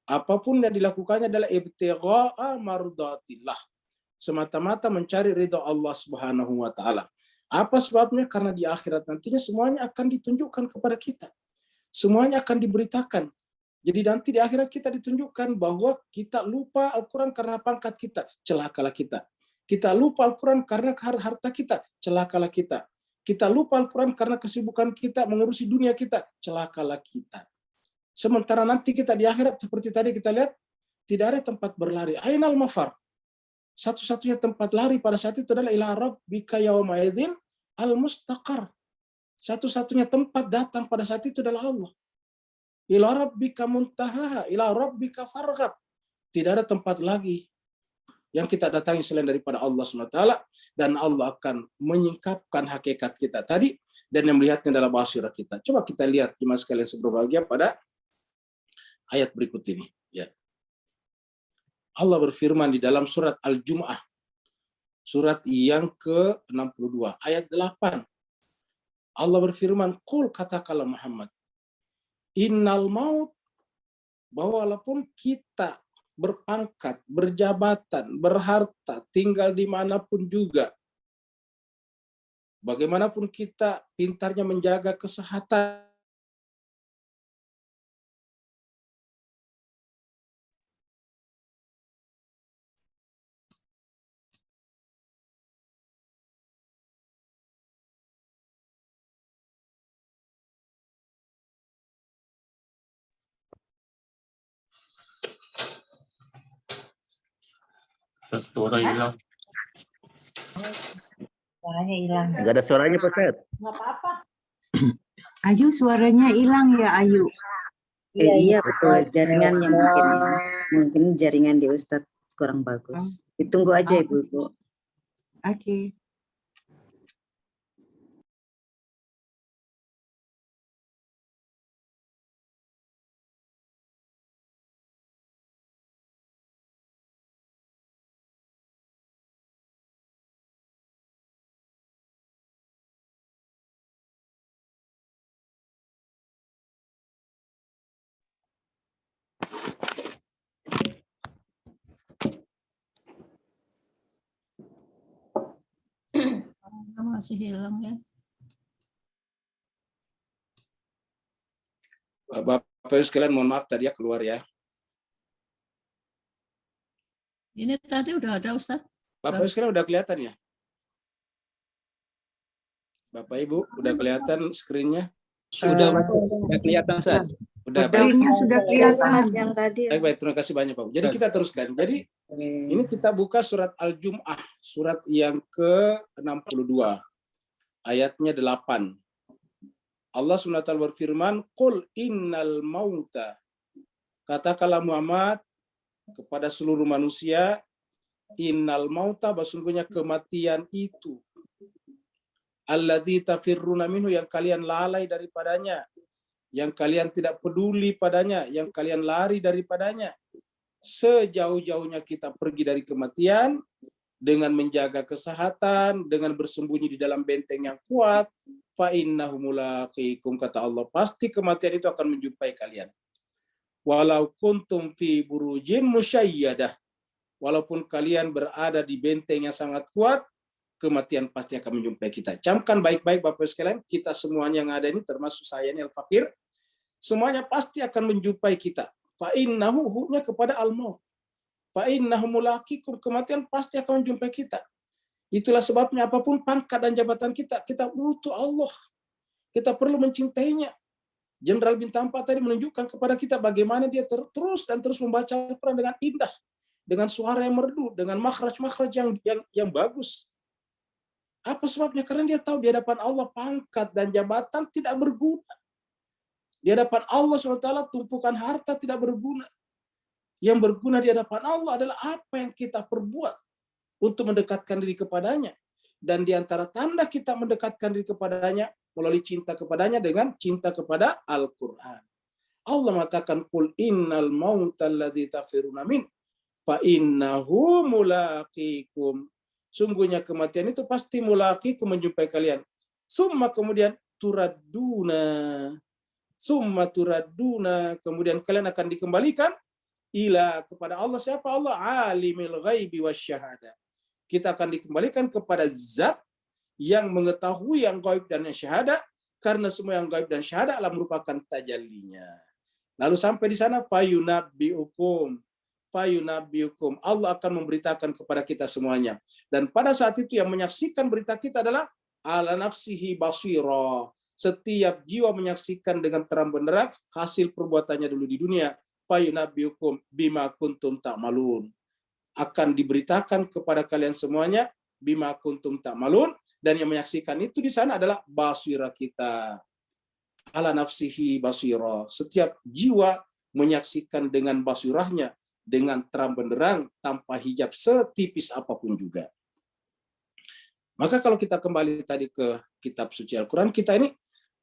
Apapun yang dilakukannya adalah ibtigha'a mardatillah. Semata-mata mencari ridha Allah Subhanahu wa taala. Apa sebabnya? Karena di akhirat nantinya semuanya akan ditunjukkan kepada kita. Semuanya akan diberitakan. Jadi nanti di akhirat kita ditunjukkan bahwa kita lupa Al-Quran karena pangkat kita, celakalah kita. Kita lupa Al-Quran karena harta kita, celakalah kita. Kita lupa Al-Quran karena kesibukan kita mengurusi dunia kita, celakalah kita. Sementara nanti kita di akhirat seperti tadi kita lihat, tidak ada tempat berlari. Ainal mafar. Satu-satunya tempat lari pada saat itu adalah ila rabbika yawma idzin al-mustaqar. Satu-satunya tempat datang pada saat itu adalah Allah. Ila rabbika muntahaha, ila rabbika farghab. Tidak ada tempat lagi yang kita datangi selain daripada Allah SWT, dan Allah akan menyingkapkan hakikat kita tadi dan yang melihatnya dalam basirah kita. Coba kita lihat jemaah sekalian berbahagia pada ayat berikut ini. Ya. Allah berfirman di dalam surat Al-Jum'ah, surat yang ke-62, ayat 8. Allah berfirman, "Qul," katakanlah Muhammad, "innal maut," bahwa walaupun kita berpangkat, berjabatan, berharta, tinggal dimanapun juga, bagaimanapun kita pintarnya menjaga kesehatan, Suara hilang. Suaranya hilang. Nggak ada suaranya, Pak Ustadz. Nggak apa-apa. Ayu, suaranya hilang ya, Ayu. Iya betul, jaringannya mungkin jaringan di Ustadz kurang bagus. Ditunggu aja Ibu. Oke. Masih hilang ya. Bapak Ibu sekalian mohon maaf tadi ya keluar ya. Ini tadi udah ada Ustaz. Bapak Ibu sekalian udah kelihatan ya? Bapak Ibu udah kelihatan screen-nya? Sudah kelihatan Ustaz. Udah baik. Screen-nya sudah kelihatan. Mas yang tadi. Baik, terima kasih banyak Pak. Jadi kita teruskan. Jadi ini kita buka surat Al-Jum'ah, surat yang ke-62, ayatnya 8. Allah SWT berfirman, "Qul innal mauta." Katakanlah Muhammad kepada seluruh manusia, innal mauta, sesungguhnya kematian itu. alladzi tafirruna minhu, yang kalian lalai daripadanya, yang kalian tidak peduli padanya, yang kalian lari daripadanya. Sejauh-jauhnya kita pergi dari kematian dengan menjaga kesehatan, dengan bersembunyi di dalam benteng yang kuat, fa innahu mulaqikum, kata Allah, pasti kematian itu akan menjumpai kalian. Walau kuntum fi burujin musyayyadah, walaupun kalian berada di benteng yang sangat kuat, kematian pasti akan menjumpai kita. Camkan baik-baik Bapak sekalian, kita semuanya yang ada ini, termasuk saya ini Al-Fakir, semuanya pasti akan menjumpai kita. Fa innahu, hu'nya kepada al-maut. Fa innahu mulaqikum, kematian pasti akan menjumpai kita. Itulah sebabnya apapun pangkat dan jabatan kita, kita butuh Allah. Kita perlu mencintainya. Jenderal Bintang 4 tadi menunjukkan kepada kita bagaimana dia terus membaca Al-Quran dengan indah, dengan suara yang merdu, dengan makhraj-makhraj yang bagus. Apa sebabnya? Karena dia tahu di hadapan Allah pangkat dan jabatan tidak berguna. Di hadapan Allah SWT tumpukan harta tidak berguna. Yang berguna di hadapan Allah adalah apa yang kita perbuat untuk mendekatkan diri kepadanya. Dan di antara tanda kita mendekatkan diri kepadanya melalui cinta kepadanya dengan cinta kepada Al-Quran. Allah mengatakan, Qul innal mautal ladzi tafiruna min fa innahu mulaqikum. Sungguhnya kematian itu pasti mulaqikum, menjumpai kalian. Summa, kemudian turaduna. Summa turaduna, kemudian kalian akan dikembalikan ila, kepada Allah. Siapa Allah? Alimil ghaibi wasyahada. Kita akan dikembalikan kepada zat yang mengetahui yang gaib dan yang syahada, karena semua yang gaib dan syahada adalah merupakan tajallinya. Lalu sampai di sana, fayunabbiukum. Allah akan memberitakan kepada kita semuanya. Dan pada saat itu yang menyaksikan berita kita adalah ala nafsihi basira. Setiap jiwa menyaksikan dengan terang benderang hasil perbuatannya dulu di dunia. Fayunabbiukum bima kuntum ta'malun. Akan diberitakan kepada kalian semuanya bima kuntum ta'malun, dan yang menyaksikan itu di sana adalah basira kita. Ala nafsihi basira. Setiap jiwa menyaksikan dengan basirahnya, dengan terang benderang, tanpa hijab setipis apapun juga. Maka kalau kita kembali tadi ke kitab suci Al-Quran, kita ini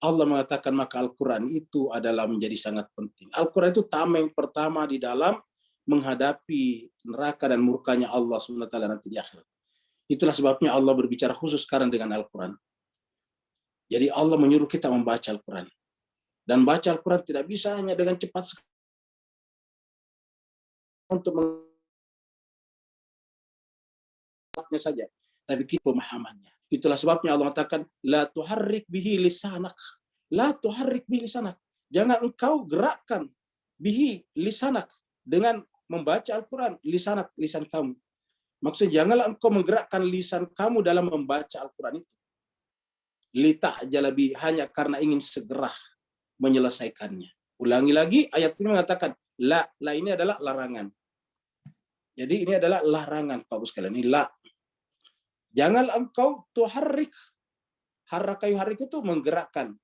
Allah mengatakan maka Al-Quran itu adalah menjadi sangat penting. Al-Quran itu tameng pertama di dalam menghadapi neraka dan murkanya Allah SWT nanti di akhirat. Itulah sebabnya Allah berbicara khusus sekarang dengan Al-Quran. Jadi Allah menyuruh kita membaca Al-Quran. Dan baca Al-Quran tidak bisa hanya dengan cepat sekali untuk mengertinya saja, tapi kita pemahamannya. Itulah sebabnya Allah mengatakan la tuharrik bihi lisanak. La tuharrik bihi lisanak. Jangan engkau gerakkan bihi lisanak, dengan membaca Al-Quran, lisanak, lisan kamu. Maksudnya janganlah engkau menggerakkan lisan kamu dalam membaca Al-Quran itu. Lita'jala bihi, hanya karena ingin segera menyelesaikannya. Ulangi lagi, ayat ini mengatakan la ini adalah larangan. Jadi ini adalah larangan, Bapak sekalian. Ini la. Jangan engkau tuharrik. Haraka yuharrik itu menggerakkan.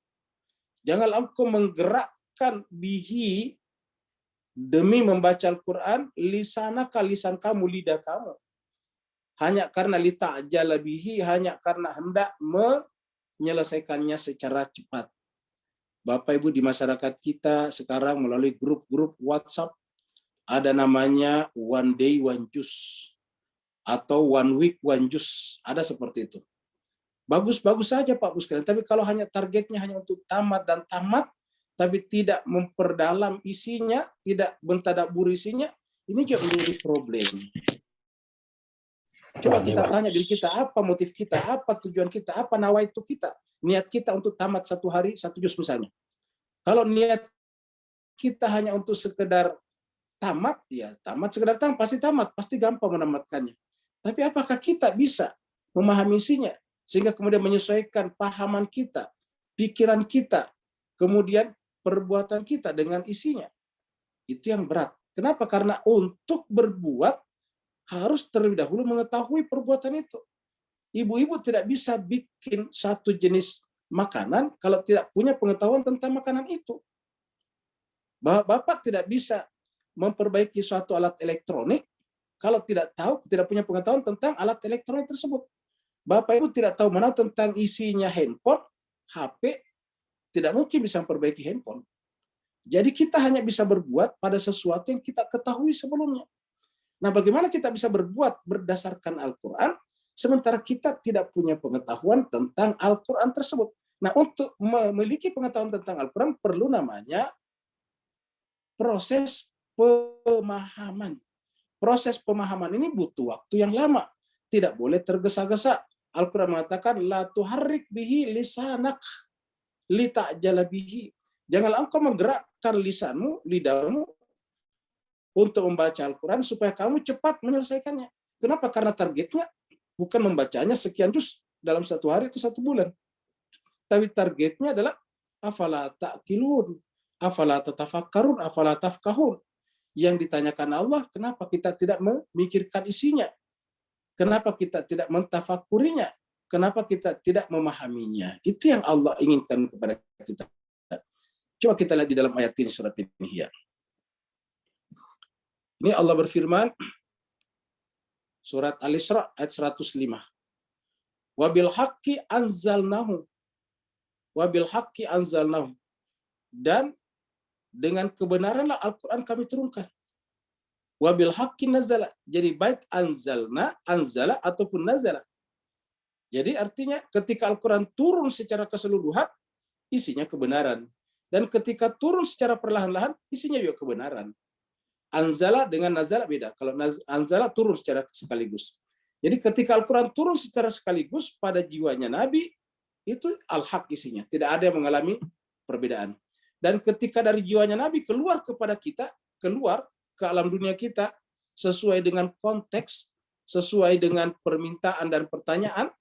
Jangan engkau menggerakkan bihi, demi membaca Al-Quran, lisanaka, lisan kamu, lidah kamu. Hanya karena lita'jala bihi, hanya karena hendak menyelesaikannya secara cepat. Bapak Ibu, di masyarakat kita sekarang melalui grup-grup WhatsApp, ada namanya one day one juice atau one week one juice, ada seperti itu. Bagus-bagus saja Pak Bu sekalian, tapi kalau hanya targetnya hanya untuk tamat dan tamat, tapi tidak memperdalam isinya, tidak mentadabbur isinya, ini juga menjadi problem. Coba kita tanya diri kita, apa motif kita, apa tujuan kita, apa nawaitu kita, niat kita untuk tamat satu hari, satu juz misalnya. Kalau niat kita hanya untuk sekedar tamat, ya tamat, sekedar tamat, pasti gampang menamatkannya. Tapi apakah kita bisa memahami isinya, sehingga kemudian menyesuaikan pahaman kita, pikiran kita, kemudian perbuatan kita dengan isinya? Itu yang berat. Kenapa? Karena untuk berbuat, harus terlebih dahulu mengetahui perbuatan itu. Ibu-ibu tidak bisa bikin satu jenis makanan kalau tidak punya pengetahuan tentang makanan itu. Bapak tidak bisa memperbaiki suatu alat elektronik kalau tidak tahu, tidak punya pengetahuan tentang alat elektronik tersebut. Bapak Ibu tidak tahu mana tentang isinya handphone, HP, tidak mungkin bisa memperbaiki handphone. Jadi kita hanya bisa berbuat pada sesuatu yang kita ketahui sebelumnya. Nah, bagaimana kita bisa berbuat berdasarkan Al-Quran, sementara kita tidak punya pengetahuan tentang Al-Quran tersebut. Nah, untuk memiliki pengetahuan tentang Al-Quran perlu namanya proses pemahaman. Proses pemahaman ini butuh waktu yang lama. Tidak boleh tergesa-gesa. Al-Quran mengatakan, la tuharrik bihi lisanak lita'jala bihi. Janganlah engkau menggerakkan lisanmu, lidahmu, untuk membaca Al-Quran supaya kamu cepat menyelesaikannya. Kenapa? Karena targetnya bukan membacanya sekian juz dalam satu hari atau satu bulan. Tapi targetnya adalah afala ta'qilun, afala tatafakkarun, afala tafkahun. Yang ditanyakan Allah, kenapa kita tidak memikirkan isinya? Kenapa kita tidak mentafakurinya? Kenapa kita tidak memahaminya? Itu yang Allah inginkan kepada kita. Coba kita lihat di dalam ayat ini, surat ini. Ya. Ini Allah berfirman, surat Al-Isra ayat 105. Wabil haqqi anzalnahu. Wabil haqqi anzalnahu. Dan dengan kebenaranlah Al-Quran kami turunkan. Wabil haqqi nazala. Jadi baik anzala ataupun nazala. Jadi artinya ketika Al-Quran turun secara keseluruhan, isinya kebenaran. Dan ketika turun secara perlahan-lahan, isinya juga kebenaran. Anzala dengan nazala beda. Kalau anzala turun secara sekaligus. Jadi ketika Al-Quran turun secara sekaligus pada jiwanya Nabi, itu al-haq isinya. Tidak ada yang mengalami perbedaan. Dan ketika dari jiwanya Nabi keluar kepada kita, keluar ke alam dunia kita, sesuai dengan konteks, sesuai dengan permintaan dan pertanyaan,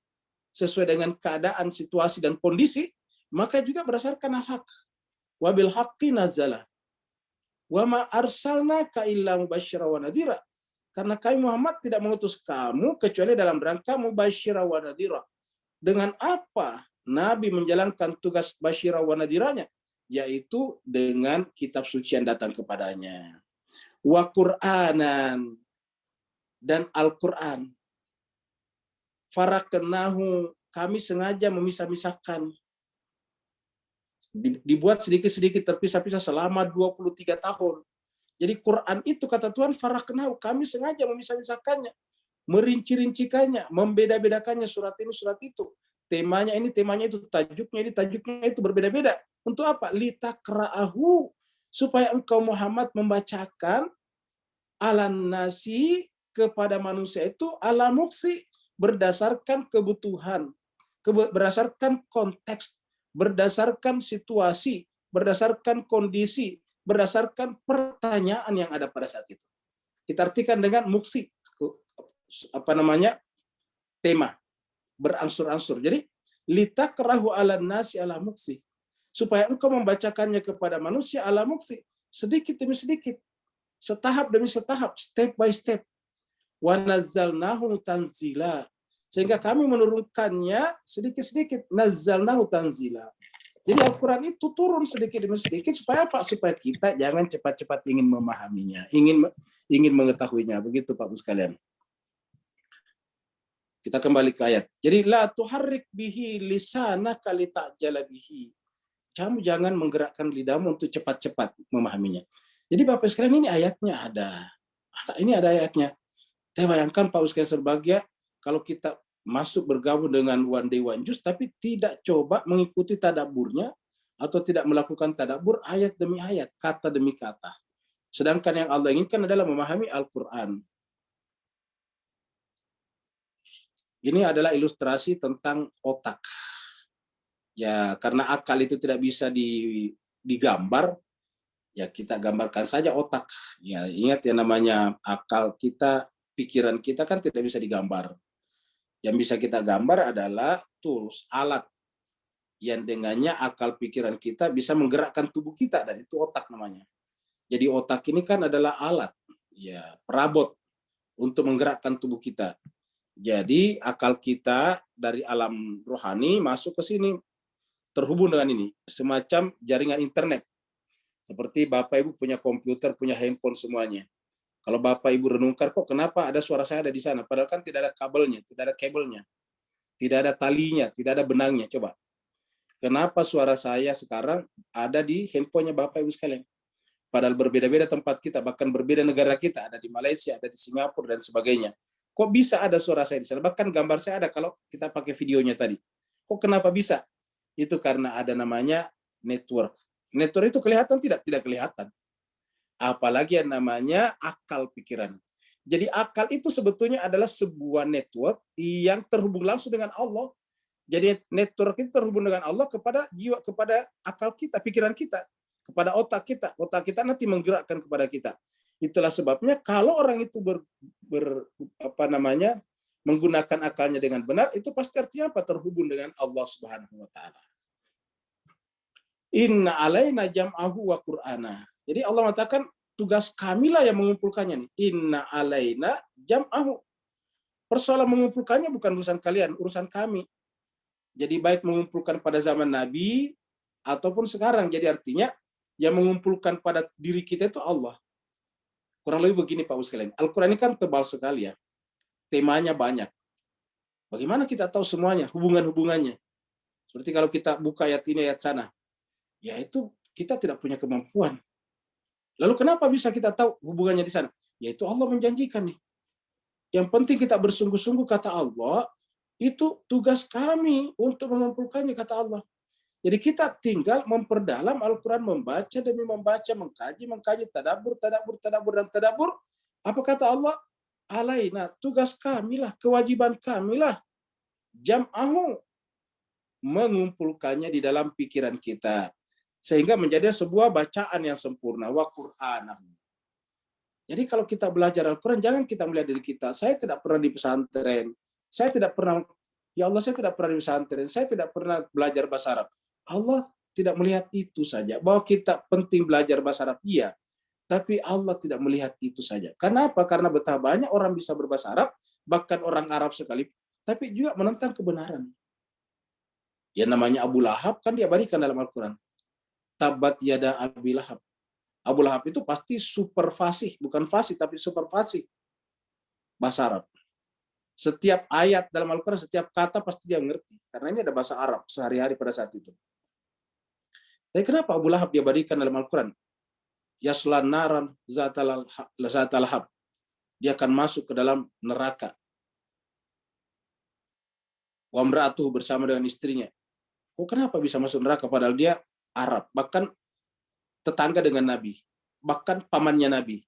sesuai dengan keadaan, situasi, dan kondisi, maka juga berdasarkan al-haq. Wabil haqqi nazala. Wa ma arsalnaka illa mubasysyira wa nadhira. Karena kami Muhammad tidak mengutus kamu kecuali dalam rangka mubasysyira wa nadhira. Dengan apa Nabi menjalankan tugas basyira wa nadhiranya? Yaitu dengan kitab suci yang datang kepadanya. Wa Qur'anan, dan Al-Quran. Faraknahu, kami sengaja memisah-misahkan. Dibuat sedikit-sedikit terpisah-pisah selama 23 tahun. Jadi Quran itu kata Tuhan, faraknahu, kami sengaja memisah-misahkannya, merinci-rincikannya, membeda-bedakannya, surat ini, surat itu. Temanya ini, temanya itu, tajuknya ini, tajuknya itu berbeda-beda. Untuk apa? Litakra'ahu, supaya engkau Muhammad membacakan alan nasi kepada manusia itu ala muksi, berdasarkan kebutuhan, berdasarkan konteks, berdasarkan situasi, berdasarkan kondisi, berdasarkan pertanyaan yang ada pada saat itu. Kita artikan dengan muksi, tema, beransur-ansur. Jadi litakrahu ala nasi ala muksi, supaya engkau membacakannya kepada manusia ala muksi, sedikit demi sedikit, setahap demi setahap, step by step. Wa nazzalnahu tanzila, sehingga kami menurunkannya sedikit-sedikit. Nazzalnahu tanzila. Jadi Al-Quran itu turun sedikit demi sedikit supaya apa? Supaya kita jangan cepat-cepat ingin memahaminya, ingin mengetahuinya. Begitu Pak Bu sekalian. Kita kembali ke ayat. Jadi la tuharrik bihi lisanaka lita'jala bihi. Kamu jangan menggerakkan lidahmu untuk cepat-cepat memahaminya. Jadi Bapak sekalian, ini ayatnya ada. Ini ada ayatnya. Saya bayangkan Pak Ustaz Serbagia, kalau kita masuk bergabung dengan One Day One Juz, tapi tidak coba mengikuti tadaburnya, atau tidak melakukan tadabur ayat demi ayat, kata demi kata. Sedangkan yang Allah inginkan adalah memahami Al-Quran. Ini adalah ilustrasi tentang otak. Ya, karena akal itu tidak bisa digambar, ya kita gambarkan saja otak. Ya, ingat ya, namanya akal kita, pikiran kita kan tidak bisa digambar. Yang bisa kita gambar adalah tools, alat yang dengannya akal pikiran kita bisa menggerakkan tubuh kita, dan itu otak namanya. Jadi otak ini kan adalah alat, ya, perabot untuk menggerakkan tubuh kita. Jadi akal kita dari alam rohani masuk ke sini, terhubung dengan ini, semacam jaringan internet. Seperti Bapak Ibu punya komputer, punya handphone semuanya. Kalau Bapak Ibu renungkan, kok kenapa ada suara saya ada di sana? Padahal kan tidak ada kabelnya, tidak ada kabelnya. tidak ada talinya, tidak ada benangnya. Coba, kenapa suara saya sekarang ada di handphonenya Bapak Ibu sekalian? Padahal berbeda-beda tempat kita, bahkan berbeda negara kita, ada di Malaysia, ada di Singapura, dan sebagainya. Kok bisa ada suara saya di sana? Bahkan gambar saya ada kalau kita pakai videonya tadi. Kok kenapa bisa? Itu karena ada namanya network. Network itu kelihatan tidak? Tidak kelihatan. Apalagi yang namanya akal pikiran. Jadi akal itu sebetulnya adalah sebuah network yang terhubung langsung dengan Allah. Jadi network itu terhubung dengan Allah kepada jiwa, kepada akal kita, pikiran kita, kepada otak kita. Otak kita nanti menggerakkan kepada kita. Itulah sebabnya kalau orang itu menggunakan akalnya dengan benar, itu pasti artinya apa? Terhubung dengan Allah Subhanahu wa taala. Inna alaina jam'ahu wa qur'ana. Jadi Allah mengatakan tugas kamilah yang mengumpulkannya nih. Inna alaina jam'ahu. Persoalan mengumpulkannya bukan urusan kalian, urusan kami. Jadi baik mengumpulkan pada zaman Nabi ataupun sekarang. Jadi artinya yang mengumpulkan pada diri kita itu Allah. Kurang lebih begini Pak Ustaz sekalian. Al-Quran ini kan tebal sekali ya. Temanya banyak. Bagaimana kita tahu semuanya, hubungan-hubungannya? Seperti kalau kita buka ayat ini, ayat sana. Ya itu kita tidak punya kemampuan. Lalu kenapa bisa kita tahu hubungannya di sana? Yaitu Allah menjanjikan nih. Yang penting kita bersungguh-sungguh, kata Allah, itu tugas kami untuk mengumpulkannya, kata Allah. Jadi kita tinggal memperdalam Al-Quran, membaca demi membaca, mengkaji, tadabbur, dan tadabbur. Apa kata Allah? Alaina, tugas kamilah, kewajiban kamilah. Jam'ahu, mengumpulkannya di dalam pikiran kita. Sehingga menjadi sebuah bacaan yang sempurna. Wa Qur'anah. Jadi kalau kita belajar Al-Quran, jangan kita melihat diri kita. Saya tidak pernah di pesantren. Saya tidak pernah, ya Allah saya tidak pernah di pesantren. Saya tidak pernah belajar bahasa Arab. Allah tidak melihat itu saja. Bahwa kita penting belajar bahasa Arab, iya. Tapi Allah tidak melihat itu saja. Kenapa? Karena betapa banyak orang bisa berbahasa Arab, bahkan orang Arab sekalipun, tapi juga menentang kebenaran. Yang namanya Abu Lahab, kan diabadikan dalam Al-Quran. Tabat yada Abi Lahab. Abu Lahab itu pasti super fasih, bukan fasih, tapi super fasih. Bahasa Arab. Setiap ayat dalam Al-Quran, setiap kata pasti dia mengerti. Karena ini ada bahasa Arab sehari-hari pada saat itu. Jadi kenapa Abu Lahab diabadikan dalam Al-Quran? Yaslan naran zatal lahab. Dia akan masuk ke dalam neraka. Wa imra'atuhu, bersama dengan istrinya. Oh, kenapa bisa masuk neraka padahal dia Arab, bahkan tetangga dengan Nabi, bahkan pamannya Nabi.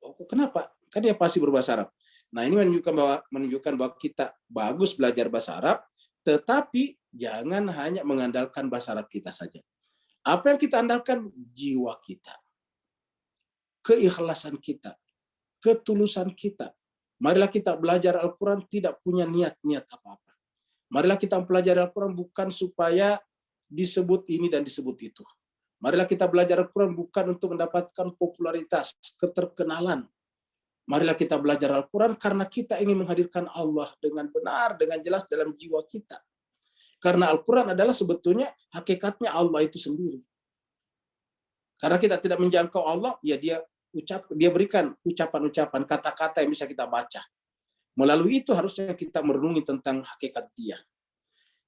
Oh, kenapa? Kan dia pasti berbahasa Arab. Nah, ini menunjukkan bahwa kita bagus belajar bahasa Arab, tetapi jangan hanya mengandalkan bahasa Arab kita saja. Apa yang kita andalkan? Jiwa kita, keikhlasan kita, ketulusan kita. Marilah kita belajar Al-Quran tidak punya niat-niat apa-apa. Marilah kita mempelajari Al-Quran bukan supaya disebut ini dan disebut itu. Marilah kita belajar Al-Quran bukan untuk mendapatkan popularitas, keterkenalan. Marilah kita belajar Al-Quran karena kita ingin menghadirkan Allah dengan benar, dengan jelas dalam jiwa kita. Karena Al-Quran adalah sebetulnya hakikatnya Allah itu sendiri. Karena kita tidak menjangkau Allah, ya dia berikan ucapan-ucapan, kata-kata yang bisa kita baca. Melalui itu harusnya kita merenungi tentang hakikat dia.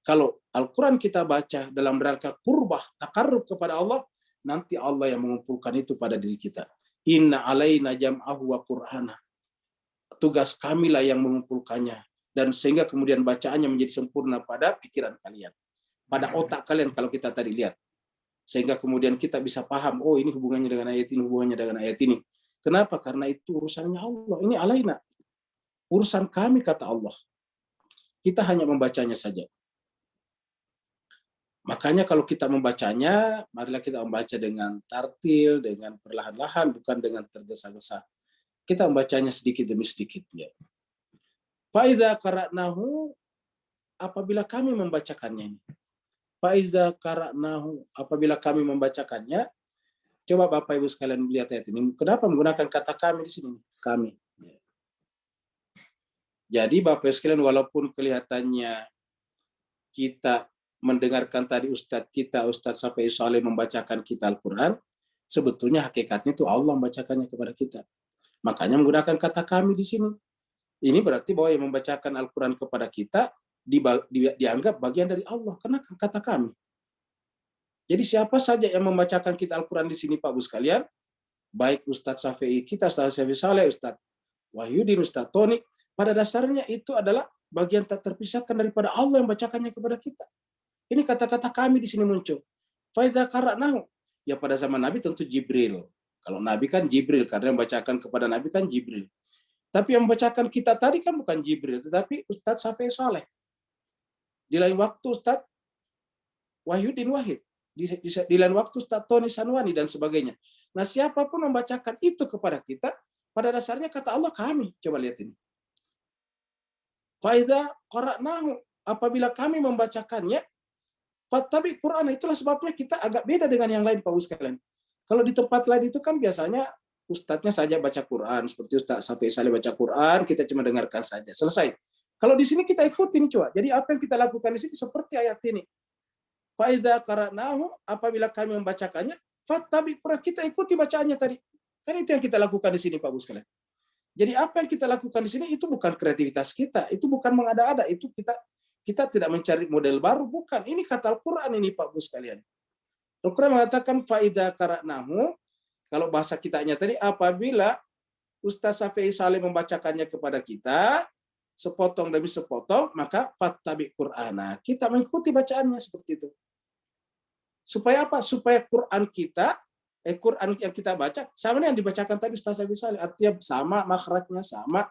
Kalau Al-Quran kita baca dalam rangka qurbah, takarrub kepada Allah, nanti Allah yang mengumpulkan itu pada diri kita. Inna alaina jam'ahu wa qur'ana. Tugas kamilah yang mengumpulkannya. Dan sehingga kemudian bacaannya menjadi sempurna pada pikiran kalian. Pada otak kalian kalau kita tadi lihat. Sehingga kemudian kita bisa paham, oh ini hubungannya dengan ayat ini, hubungannya dengan ayat ini. Kenapa? Karena itu urusannya Allah. Ini alaina. Urusan kami, kata Allah. Kita hanya membacanya saja. Makanya kalau kita membacanya, marilah kita membaca dengan tartil, dengan perlahan-lahan, bukan dengan tergesa-gesa. Kita membacanya sedikit demi sedikit. Ya. Faiza qara'nahu, apabila kami membacakannya. Faiza qara'nahu, apabila kami membacakannya. Coba Bapak Ibu sekalian lihat ayat ini. Kenapa menggunakan kata kami di sini? Kami. Jadi Bapak Ibu sekalian, walaupun kelihatannya kita mendengarkan tadi Ustadz kita, Ustadz Safi Saleh membacakan kita Al-Quran, sebetulnya hakikatnya itu Allah membacakannya kepada kita. Makanya menggunakan kata kami di sini. Ini berarti bahwa yang membacakan Al-Quran kepada kita dianggap bagian dari Allah, karena kata kami. Jadi siapa saja yang membacakan kita Al-Quran di sini Pak Bu sekalian, baik Ustadz Syafi'i kita, Ustadz Syafi'i Saleh, Ustadz Wahyudin, Ustadz Tony, pada dasarnya itu adalah bagian tak terpisahkan daripada Allah yang bacakannya kepada kita. Ini kata-kata kami di sini muncul. Faidha qara'nahu. Ya pada zaman Nabi tentu Jibril. Kalau Nabi kan Jibril, karena yang membacakan kepada Nabi kan Jibril. Tapi yang membacakan kita tadi kan bukan Jibril, tetapi Ustadz Syafi'i Saleh. Di lain waktu Ustadz Wahyudin Wahid. Di lain waktu Ustadz Tony Sanwani dan sebagainya. Nah, siapapun membacakan itu kepada kita, pada dasarnya kata Allah kami. Coba lihat ini. Faidha qara'nahu, apabila kami membacakannya, fattabi Qur'an. Itulah sebabnya kita agak beda dengan yang lain Pak Bu sekalian. Kalau di tempat lain itu kan biasanya ustadznya saja baca Quran, seperti Ustadz Syafi'i Saleh baca Quran, kita cuma dengarkan saja, selesai. Kalau di sini kita ikutin coba. Jadi apa yang kita lakukan di sini seperti ayat ini. Faidha qara'nahu, apabila kami membacakannya, fattabi Qur'an, kita ikuti bacaannya tadi. Kan itu yang kita lakukan di sini Pak Bu sekalian. Jadi apa yang kita lakukan di sini itu bukan kreativitas kita, itu bukan mengada-ada, itu kita tidak mencari model baru, bukan. Ini kata Al-Qur'an ini Pak Bu sekalian. Al-Qur'an mengatakan faidha qara'nahu, kalau bahasa kitanya tadi, apabila Ustaz Syafi'i Saleh membacakannya kepada kita, sepotong demi sepotong, maka fattabi Qur'ana. Kita mengikuti bacaannya seperti itu. Supaya apa? Supaya Quran yang kita baca sama dengan yang dibacakan tadi Ustaz Syafi'i Saleh. Artinya sama makhrajnya, sama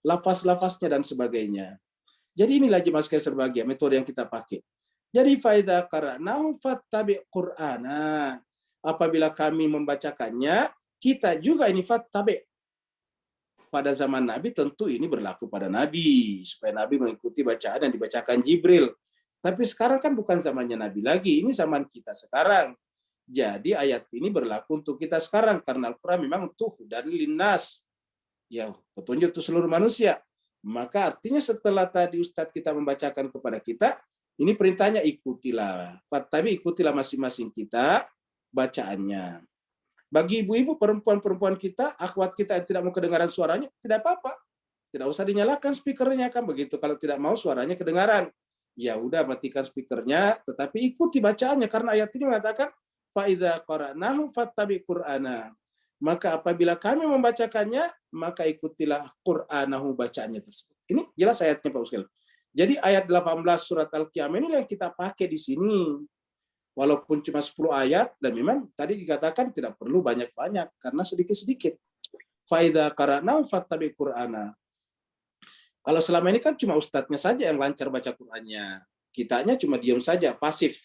lafaz-lafaznya dan sebagainya. Jadi inilah jemaah sekalian berbahagia metode yang kita pakai. Jadi faidha qara'nahu fattabi Qur'ana. Apabila kami membacakannya, kita juga ini fattabi. Pada zaman Nabi tentu ini berlaku pada Nabi, supaya Nabi mengikuti bacaan yang dibacakan Jibril. Tapi sekarang kan bukan zamannya Nabi lagi, ini zaman kita sekarang. Jadi ayat ini berlaku untuk kita sekarang, karena Al-Quran memang tuh dari linnas. Ya, petunjuk untuk seluruh manusia. Maka artinya setelah tadi Ustadz kita membacakan kepada kita, ini perintahnya ikutilah. Tapi ikutilah masing-masing kita bacaannya. Bagi ibu-ibu, perempuan-perempuan kita, akhwat kita yang tidak mau kedengaran suaranya, tidak apa-apa. Tidak usah dinyalakan speakernya kan begitu. Kalau tidak mau suaranya kedengaran, ya udah matikan speakernya, tetapi ikuti bacaannya karena ayat ini mengatakan faidha qara'nahu fattabi Qur'ana. Maka apabila kami membacakannya, maka ikutilah Qur'anahu bacaannya tersebut. Ini jelas ayatnya Pak Ustaz. Jadi ayat 18 surat Al-Qiyamah ini yang kita pakai di sini. Walaupun cuma 10 ayat, dan memang tadi dikatakan tidak perlu banyak-banyak, karena sedikit-sedikit. Faidha qara'nahu fattabi Qur'ana. Kalau selama ini kan cuma ustadznya saja yang lancar baca Qur'annya. Kitanya cuma diam saja, pasif.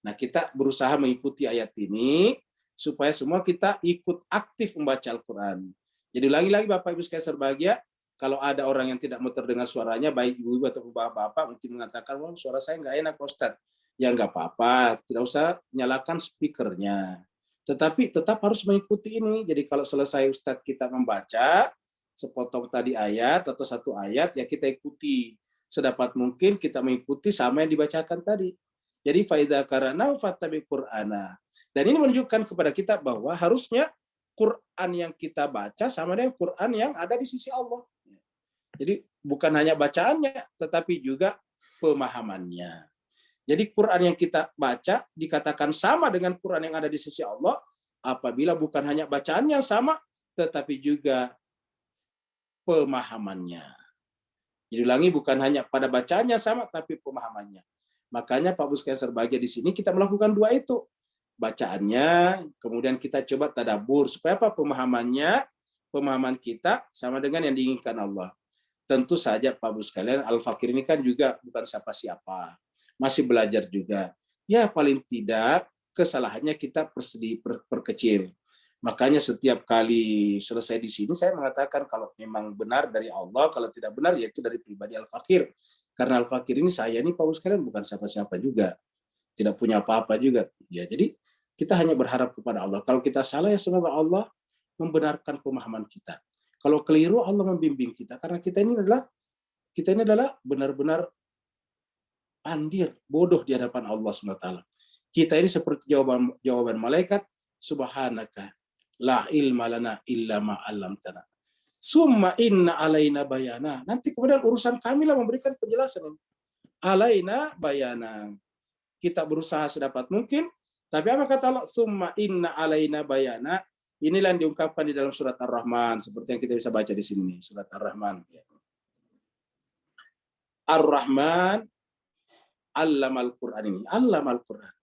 Nah, kita berusaha mengikuti ayat ini, supaya semua kita ikut aktif membaca Al-Quran. Jadi lagi-lagi Bapak Ibu sekalian berbahagia, kalau ada orang yang tidak mau terdengar suaranya, baik ibu-ibu atau bapak-bapak, mungkin mengatakan, wah suara saya nggak enak Ustadz. Ya nggak apa-apa, tidak usah nyalakan speakernya. Tetapi tetap harus mengikuti ini. Jadi kalau selesai Ustadz kita membaca, sepotong tadi ayat atau satu ayat, ya kita ikuti. Sedapat mungkin kita mengikuti sama yang dibacakan tadi. Jadi faidha qara'nahu fattabi Qur'ana. Dan ini menunjukkan kepada kita bahwa harusnya Quran yang kita baca sama dengan Quran yang ada di sisi Allah. Jadi bukan hanya bacaannya, tetapi juga pemahamannya. Jadi Quran yang kita baca dikatakan sama dengan Quran yang ada di sisi Allah apabila bukan hanya bacaannya yang sama, tetapi juga pemahamannya. Jadi ulangi, bukan hanya pada bacaannya sama, tapi pemahamannya. Makanya Pak Bu sekalian berbahagia di sini kita melakukan dua itu. Bacaannya, kemudian kita coba tadabbur supaya apa? Pemahaman kita sama dengan yang diinginkan Allah. Tentu saja Pak Bu sekalian, Al-Fakir ini kan juga bukan siapa-siapa. Masih belajar juga. Ya paling tidak kesalahannya kita perkecil. Makanya setiap kali selesai di sini saya mengatakan kalau memang benar dari Allah, kalau tidak benar yaitu dari pribadi Al-Fakir. Karena Al-Fakir ini saya ini Pak Bu sekalian bukan siapa-siapa juga. Tidak punya apa-apa juga. Ya, jadi kita hanya berharap kepada Allah. Kalau kita salah ya semoga Allah membenarkan pemahaman kita. Kalau keliru Allah membimbing kita. Karena kita ini adalah benar-benar pandir, bodoh di hadapan Allah SWT. Kita ini seperti jawaban malaikat, subhanaka la ilma lana illa ma 'allamtana. Summa inna alaina bayana. Nanti kemudian urusan kami lah memberikan penjelasan. alaina bayana. Kita berusaha sedapat mungkin, tapi apa kata Allah? Summa inna alaina bayana. Inilah yang diungkapkan di dalam surat Ar-Rahman, seperti yang kita bisa baca di sini, surat Ar-Rahman. Ar-Rahman allamal Qur'an ini, allamal Qur'an.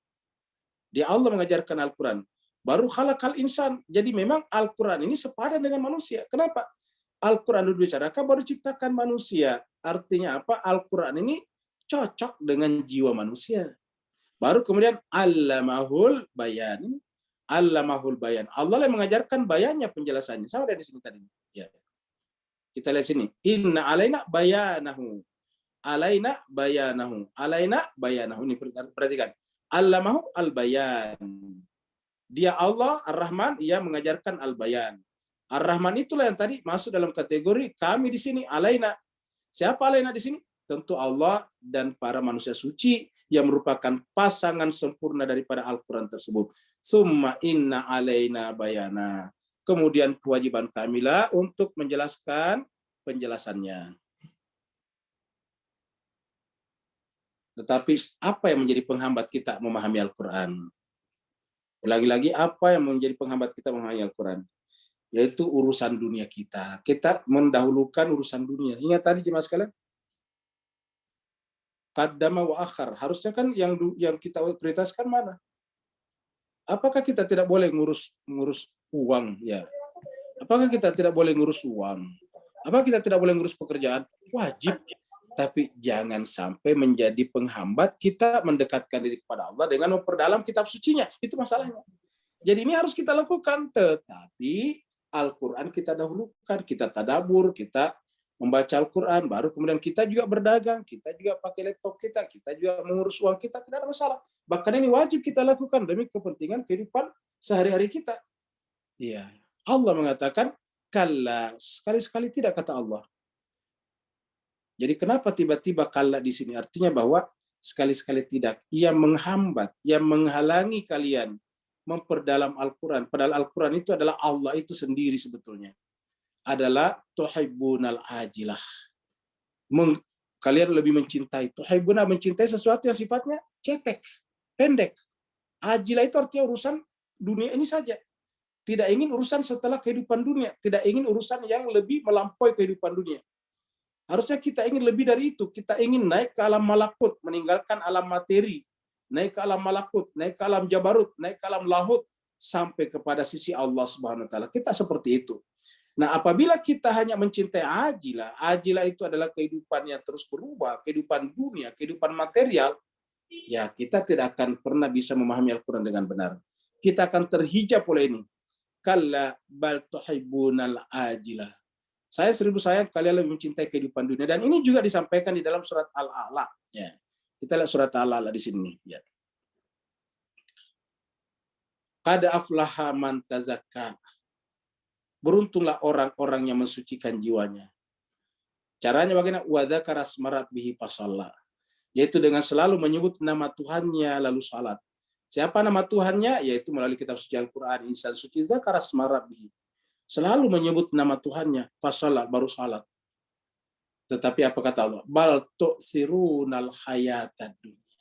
Dia Allah mengajarkan Al-Quran. Baru khalaqal insan. Jadi memang Al-Quran ini sepadan dengan manusia. Kenapa? Al-Quran dulu bicarakan baru ciptakan manusia. Artinya apa? Al-Quran ini cocok dengan jiwa manusia. Baru kemudian allamahul bayan. Allamahul bayan. Allah yang mengajarkan bayannya, penjelasannya. Sama dari sini tadi. Ya. Kita lihat sini. Inna alaina bayanahu. Alaina bayanahu. Alaina bayanahu. Ini perhatikan. Allamahu al-bayan. Dia Allah, Ar-Rahman, ia mengajarkan al-bayan. Ar-Rahman itulah yang tadi masuk dalam kategori kami di sini, alaina. Siapa alaina di sini? Tentu Allah dan para manusia suci yang merupakan pasangan sempurna daripada Al-Quran tersebut. Summa inna alaina bayana. Kemudian kewajiban kamilah untuk menjelaskan penjelasannya. Tetapi apa yang menjadi penghambat kita memahami Al-Quran? Ulangi lagi, apa yang menjadi penghambat kita memahami Al-Quran? Yaitu urusan dunia kita. Kita mendahulukan urusan dunia. Ingat tadi jemaah sekalian? Qaddama wa akhar. Harusnya kan yang kita prioritaskan mana? Apakah kita tidak boleh ngurus uang? Ya. Apakah kita tidak boleh ngurus uang? Apakah kita tidak boleh ngurus pekerjaan? Wajib. Tapi jangan sampai menjadi penghambat kita mendekatkan diri kepada Allah dengan memperdalam kitab sucinya. Itu masalahnya. Jadi ini harus kita lakukan. Tetapi Al-Quran kita dahulukan. Kita tadabur, kita membaca Al-Quran. Baru kemudian kita juga berdagang. Kita juga pakai laptop kita. Kita juga mengurus uang kita. Tidak ada masalah. Bahkan ini wajib kita lakukan demi kepentingan kehidupan sehari-hari kita. Iya. Allah mengatakan, kalla, sekali-sekali tidak, kata Allah. Jadi kenapa tiba-tiba kalla di sini? Artinya bahwa sekali-sekali tidak. Ia menghambat, ia menghalangi kalian memperdalam Al-Quran. Padahal Al-Quran itu adalah Allah itu sendiri sebetulnya. Adalah tuhibbunal ajilah. Kalian lebih mencintai. Tuhibbuna mencintai sesuatu yang sifatnya cetek, pendek. Ajilah itu artinya urusan dunia ini saja. Tidak ingin urusan setelah kehidupan dunia. Tidak ingin urusan yang lebih melampaui kehidupan dunia. Harusnya kita ingin lebih dari itu. Kita ingin naik ke alam malakut, meninggalkan alam materi. Naik ke alam malakut, naik ke alam jabarut, naik ke alam lahut, sampai kepada sisi Allah Subhanahu wa taala. Kita seperti itu. Nah, apabila kita hanya mencintai ajilah, ajilah itu adalah kehidupan yang terus berubah, kehidupan dunia, kehidupan material, ya kita tidak akan pernah bisa memahami Al-Quran dengan benar. Kita akan terhijab oleh ini. Kalla bal tuhibbunal ajilah. Saya seribu sayang kalian lebih mencintai kehidupan dunia. Dan ini juga disampaikan di dalam surat Al-A'la. Ya. Kita lihat surat Al-A'la di sini. Ya. Qad aflaha man tazakka. Beruntunglah orang-orang yang mensucikan jiwanya. Caranya bagaimana? Wa dzakara asma rabbih fasalla. Yaitu dengan selalu menyebut nama Tuhannya lalu salat. Siapa nama Tuhannya? Yaitu melalui kitab suci Al-Quran. Insan suci dzakara asma rabbih. Selalu menyebut nama Tuhannya, fasalat, baru salat. Tetapi apa kata Allah? Bal tu'sirunal hayatad dunya.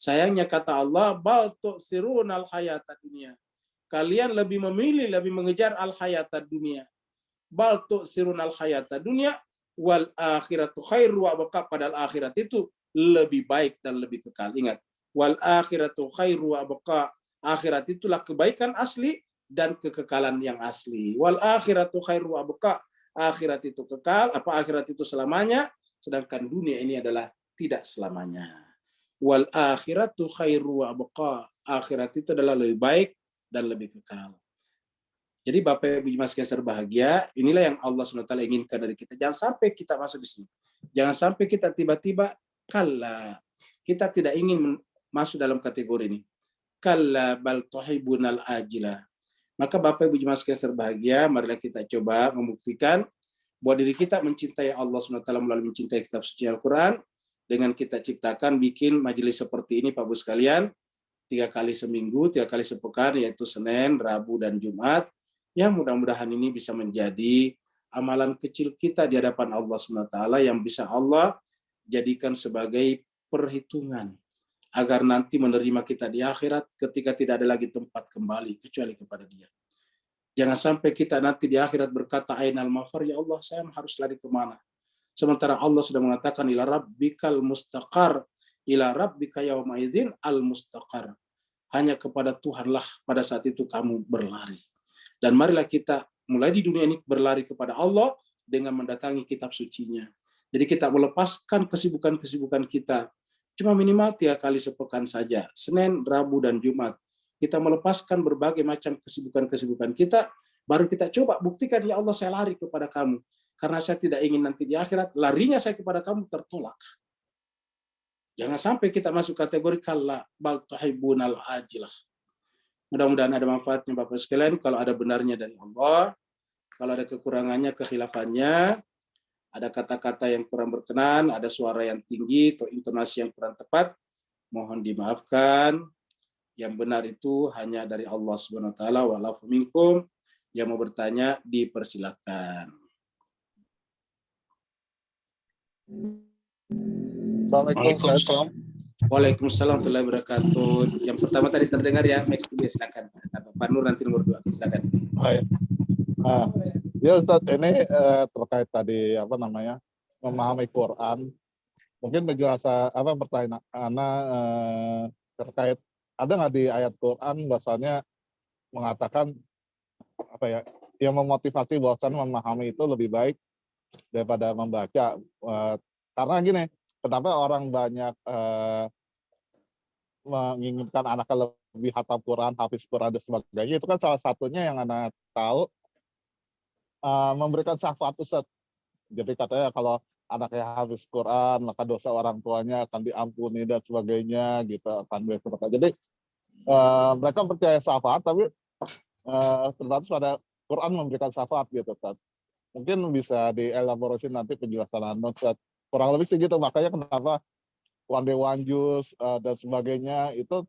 Sayangnya kata Allah, bal tu'sirunal hayatad dunya. Kalian lebih memilih, lebih mengejar al-hayatad dunya. Bal tu'sirunal hayatad dunya wal akhiratu khairu wa abqa. Padahal akhirat itu lebih baik dan lebih kekal. Ingat, wal akhiratu khairu wa abqa. Akhirat itulah kebaikan asli dan kekekalan yang asli. Wal akhiratu khairu wa abqa. Akhirat itu kekal, akhirat itu selamanya, sedangkan dunia ini adalah tidak selamanya. Wal akhiratu khairu wa abqa. Akhirat itu adalah lebih baik dan lebih kekal. Jadi Bapak Ibu Jemaat sekalian berbahagia, inilah yang Allah SWT inginkan dari kita. Jangan sampai kita masuk di sini. Jangan sampai kita tiba-tiba kalla. Kita tidak ingin masuk dalam kategori ini. Kalla bal tuhibbunal ajilah. Maka Bapak Ibu Jemaat sekalian berbahagia, marilah kita coba membuktikan bahwa diri kita mencintai Allah SWT melalui mencintai kitab suci Al-Quran, dengan kita ciptakan bikin majelis seperti ini Pak Bu sekalian, 3 kali seminggu, 3 kali sepekan, yaitu Senin, Rabu, dan Jumat. Ya mudah-mudahan ini bisa menjadi amalan kecil kita di hadapan Allah SWT yang bisa Allah jadikan sebagai perhitungan agar nanti menerima kita di akhirat ketika tidak ada lagi tempat kembali kecuali kepada Dia. Jangan sampai kita nanti di akhirat berkata, ainal mafar, ya Allah, saya harus lari kemana? Sementara Allah sudah mengatakan, ila rabbikal mustaqar, ila rabbika yauma idzin al mustaqar. Hanya kepada Tuhanlah pada saat itu kamu berlari. Dan marilah kita mulai di dunia ini berlari kepada Allah dengan mendatangi kitab sucinya. Jadi kita melepaskan kesibukan-kesibukan kita. Cuma minimal 3 kali sepekan saja. Senin, Rabu, dan Jumat. Kita melepaskan berbagai macam kesibukan-kesibukan kita. Baru kita coba buktikan, ya Allah, saya lari kepada kamu. Karena saya tidak ingin nanti di akhirat, larinya saya kepada kamu tertolak. Jangan sampai kita masuk kategori kalla bal tuhibbunal ajilah. Mudah-mudahan ada manfaatnya Bapak sekalian. Kalau ada benarnya dari Allah, kalau ada kekurangannya, kehilafannya, ada kata-kata yang kurang berkenan, ada suara yang tinggi atau intonasi yang kurang tepat, mohon dimaafkan. Yang benar itu hanya dari Allah Subhanahu wa taala. Wa'alafu minkum. Yang mau bertanya dipersilakan. Assalamualaikum. Waalaikumsalam warahmatullahi wabarakatuh. Yang pertama tadi terdengar ya, silakan. Pak Nur nanti nomor 2, silakan. Baik. Ya Ustaz, ini terkait tadi memahami Quran. Mungkin penjelasan pertanyaan terkait ada nggak di ayat Quran bahasanya mengatakan yang memotivasi bahwasan memahami itu lebih baik daripada membaca. Karena gini, kenapa orang banyak menginginkan anaknya lebih hafal Quran, hafiz Quran dan sebagainya, itu kan salah satunya yang anak tahu memberikan syafaat Ustaz. Jadi katanya kalau anaknya hafiz Quran, maka dosa orang tuanya akan diampuni dan sebagainya gitu, akan bersedekah. Jadi mereka percaya syafaat, tapi terbatas pada Quran memberikan syafaat gitu Ustaz. Mungkin bisa dielaborasi nanti penjelasan Ustaz. Kurang lebih segitu, makanya kenapa one day one juice dan sebagainya itu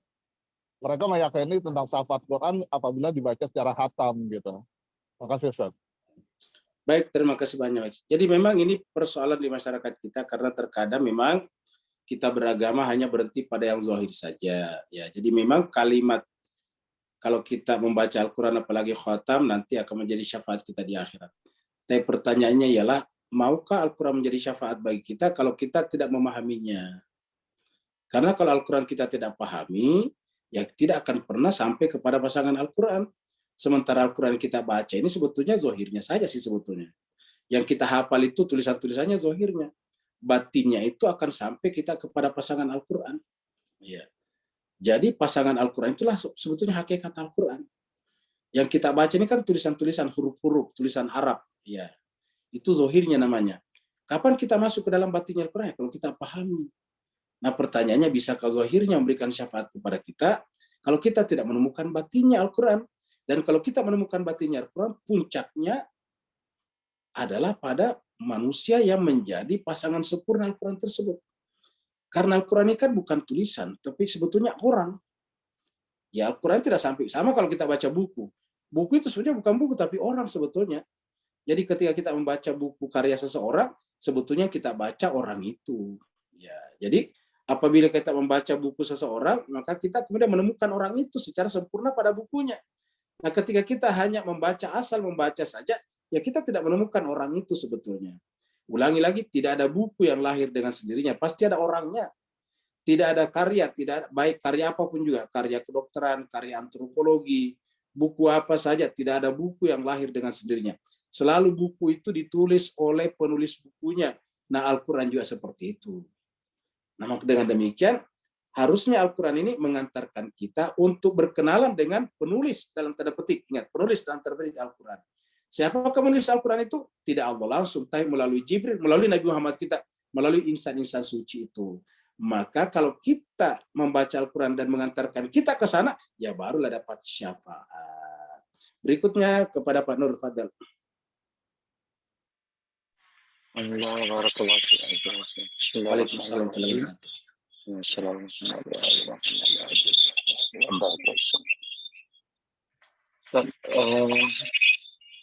mereka meyakini tentang syafaat Quran apabila dibaca secara khatam gitu. Makasih Ustaz. Baik, terima kasih banyak. Jadi memang ini persoalan di masyarakat kita karena terkadang memang kita beragama hanya berhenti pada yang zahir saja. Ya, jadi memang kalimat kalau kita membaca Al-Quran apalagi khatam nanti akan menjadi syafaat kita di akhirat. Tapi pertanyaannya ialah, maukah Al-Quran menjadi syafaat bagi kita kalau kita tidak memahaminya? Karena kalau Al-Quran kita tidak pahami, ya tidak akan pernah sampai kepada pasangan Al-Quran. Sementara Al-Quran kita baca ini sebetulnya zohirnya saja sih sebetulnya. Yang kita hafal itu tulisan-tulisannya zohirnya. Batinnya itu akan sampai kita kepada pasangan Al-Quran. Ya. Jadi pasangan Al-Quran itulah sebetulnya hakikat Al-Quran. Yang kita baca ini kan tulisan-tulisan huruf-huruf, tulisan Arab. Ya. Itu zohirnya namanya. Kapan kita masuk ke dalam batinnya Al-Quran? Kalau kita pahami. Nah pertanyaannya, bisakah zohirnya memberikan syafaat kepada kita kalau kita tidak menemukan batinnya Al-Quran? Dan kalau kita menemukan batinnya Al-Quran, puncaknya adalah pada manusia yang menjadi pasangan sempurna Al-Quran tersebut. Karena Al-Quran ini kan bukan tulisan, tapi sebetulnya orang. Ya Al-Quran tidak sampai, sama kalau kita baca buku. Buku itu sebenarnya bukan buku, tapi orang sebetulnya. Jadi ketika kita membaca buku karya seseorang, sebetulnya kita baca orang itu. Ya, jadi apabila kita membaca buku seseorang, maka kita kemudian menemukan orang itu secara sempurna pada bukunya. Nah, ketika kita hanya membaca asal membaca saja, ya kita tidak menemukan orang itu sebetulnya. Ulangi lagi, tidak ada buku yang lahir dengan sendirinya, pasti ada orangnya. Tidak ada karya, tidak baik karya apapun juga, karya kedokteran, karya antropologi, buku apa saja, tidak ada buku yang lahir dengan sendirinya. Selalu buku itu ditulis oleh penulis bukunya. Nah, Al-Quran juga seperti itu. Nah, dengan demikian, harusnya Al-Quran ini mengantarkan kita untuk berkenalan dengan penulis dalam tanda petik. Ingat, penulis dalam tanda petik Al-Quran. Siapakah penulis Al-Quran itu? Tidak Allah langsung, tapi melalui Jibril, melalui Nabi Muhammad kita, melalui insan-insan suci itu. Maka kalau kita membaca Al-Quran dan mengantarkan kita ke sana, ya barulah dapat syafaat. Berikutnya kepada Pak Nur Fadal. Waalaikumsalam warahmatullahi wabarakatuh.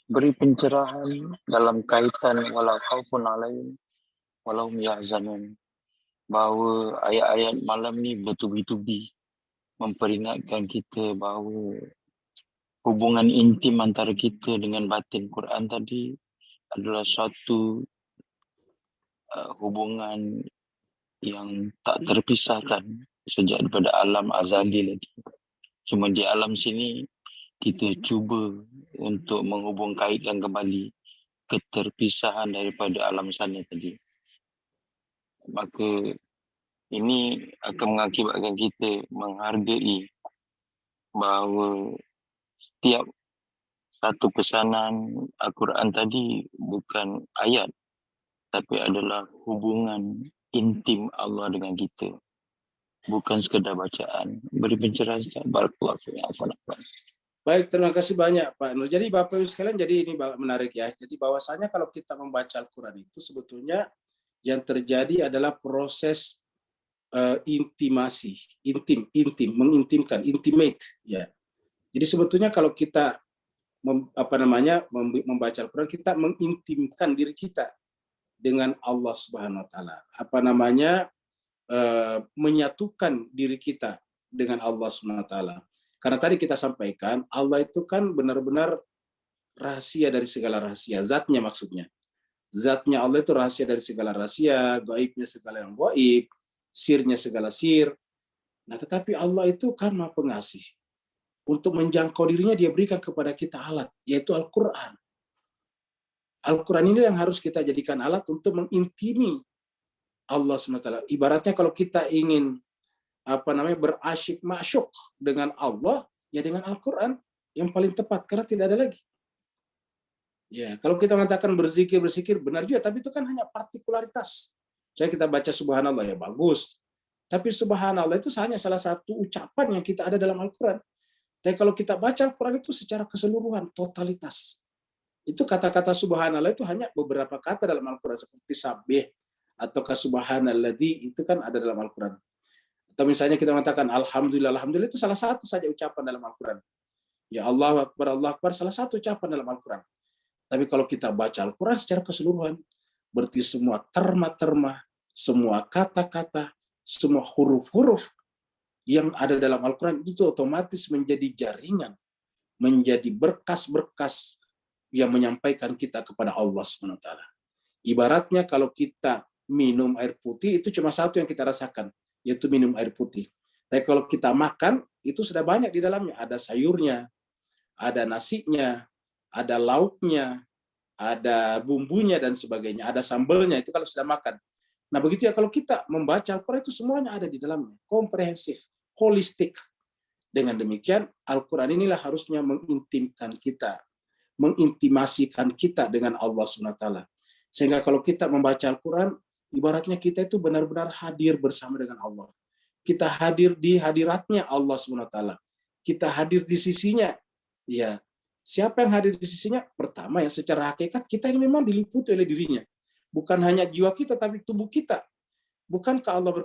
Beri pencerahan dalam kaitan walau khaufun alaihim walau hum yahzanun. bahawa ayat-ayat malam ni bertubi-tubi memperingatkan kita bahawa hubungan intim antara kita dengan batin Quran tadi adalah suatu hubungan yang tak terpisahkan sejak daripada alam azali lagi. Cuma di alam sini kita cuba untuk menghubungkaitkan kembali keterpisahan daripada alam sana tadi. Maka ini akan mengakibatkan kita menghargai bahawa setiap satu pesanan Al-Quran tadi bukan ayat, tapi adalah hubungan intim Allah dengan kita. Bukan sekadar bacaan. Beri pencerahan. Barakallahu fiikum. Baik, terima kasih banyak Pak Nur. Jadi Bapak Ibu sekalian, jadi ini menarik ya. Jadi bahwasanya kalau kita membaca Al-Quran itu sebetulnya yang terjadi adalah proses intimasi, mengintimkan, intimate ya. Jadi sebetulnya kalau kita membaca Al-Quran, kita mengintimkan diri kita dengan Allah Subhanahu wa taala. Menyatukan diri kita dengan Allah Subhanahu wa taala. Karena tadi kita sampaikan, Allah itu kan benar-benar rahasia dari segala rahasia, zatnya maksudnya. Zatnya Allah itu rahasia dari segala rahasia, gaibnya segala yang gaib, sirnya segala sir. Nah, tetapi Allah itu kan Maha Pengasih. Untuk menjangkau dirinya dia berikan kepada kita alat, yaitu Al-Quran. Al-Quran ini yang harus kita jadikan alat untuk mengintimi Allah SWT. Ibaratnya kalau kita ingin berasyik masyuk dengan Allah, ya dengan Al-Quran yang paling tepat, karena tidak ada lagi. Ya, kalau kita mengatakan berzikir, benar juga, tapi itu kan hanya partikularitas. Saya kita baca subhanallah, ya bagus. Tapi subhanallah itu hanya salah satu ucapan yang kita ada dalam Al-Quran. Tapi kalau kita baca Al-Quran itu secara keseluruhan, totalitas. Itu kata-kata subhanallah itu hanya beberapa kata dalam Al-Quran, seperti sabih, ataukah subhanalladzi, itu kan ada dalam Al-Quran. Atau misalnya kita mengatakan alhamdulillah, alhamdulillah itu salah satu saja ucapan dalam Al-Quran. Ya Allah Akbar, salah satu ucapan dalam Al-Quran. Tapi kalau kita baca Al-Quran secara keseluruhan, berarti semua terma-terma, semua kata-kata, semua huruf-huruf yang ada dalam Al-Quran itu otomatis menjadi jaringan, menjadi berkas-berkas yang menyampaikan kita kepada Allah SWT. Ibaratnya kalau kita minum air putih, itu cuma satu yang kita rasakan, yaitu minum air putih. Tapi kalau kita makan, itu sudah banyak di dalamnya. Ada sayurnya, ada nasinya, ada lauknya, ada bumbunya dan sebagainya, ada sambalnya, itu kalau sudah makan. Nah begitu ya kalau kita membaca Al-Quran itu semuanya ada di dalamnya, komprehensif, holistik. Dengan demikian Al-Quran inilah harusnya mengintimkan kita, mengintimasikan kita dengan Allah SWT. Sehingga kalau kita membaca Al-Quran, ibaratnya kita itu benar-benar hadir bersama dengan Allah. Kita hadir di hadiratnya Allah SWT. Kita hadir di sisinya. Ya, siapa yang hadir di sisinya? Pertama, yang secara hakikat kita ini memang diliputi oleh dirinya. Bukan hanya jiwa kita, tapi tubuh kita. Bukankah Allah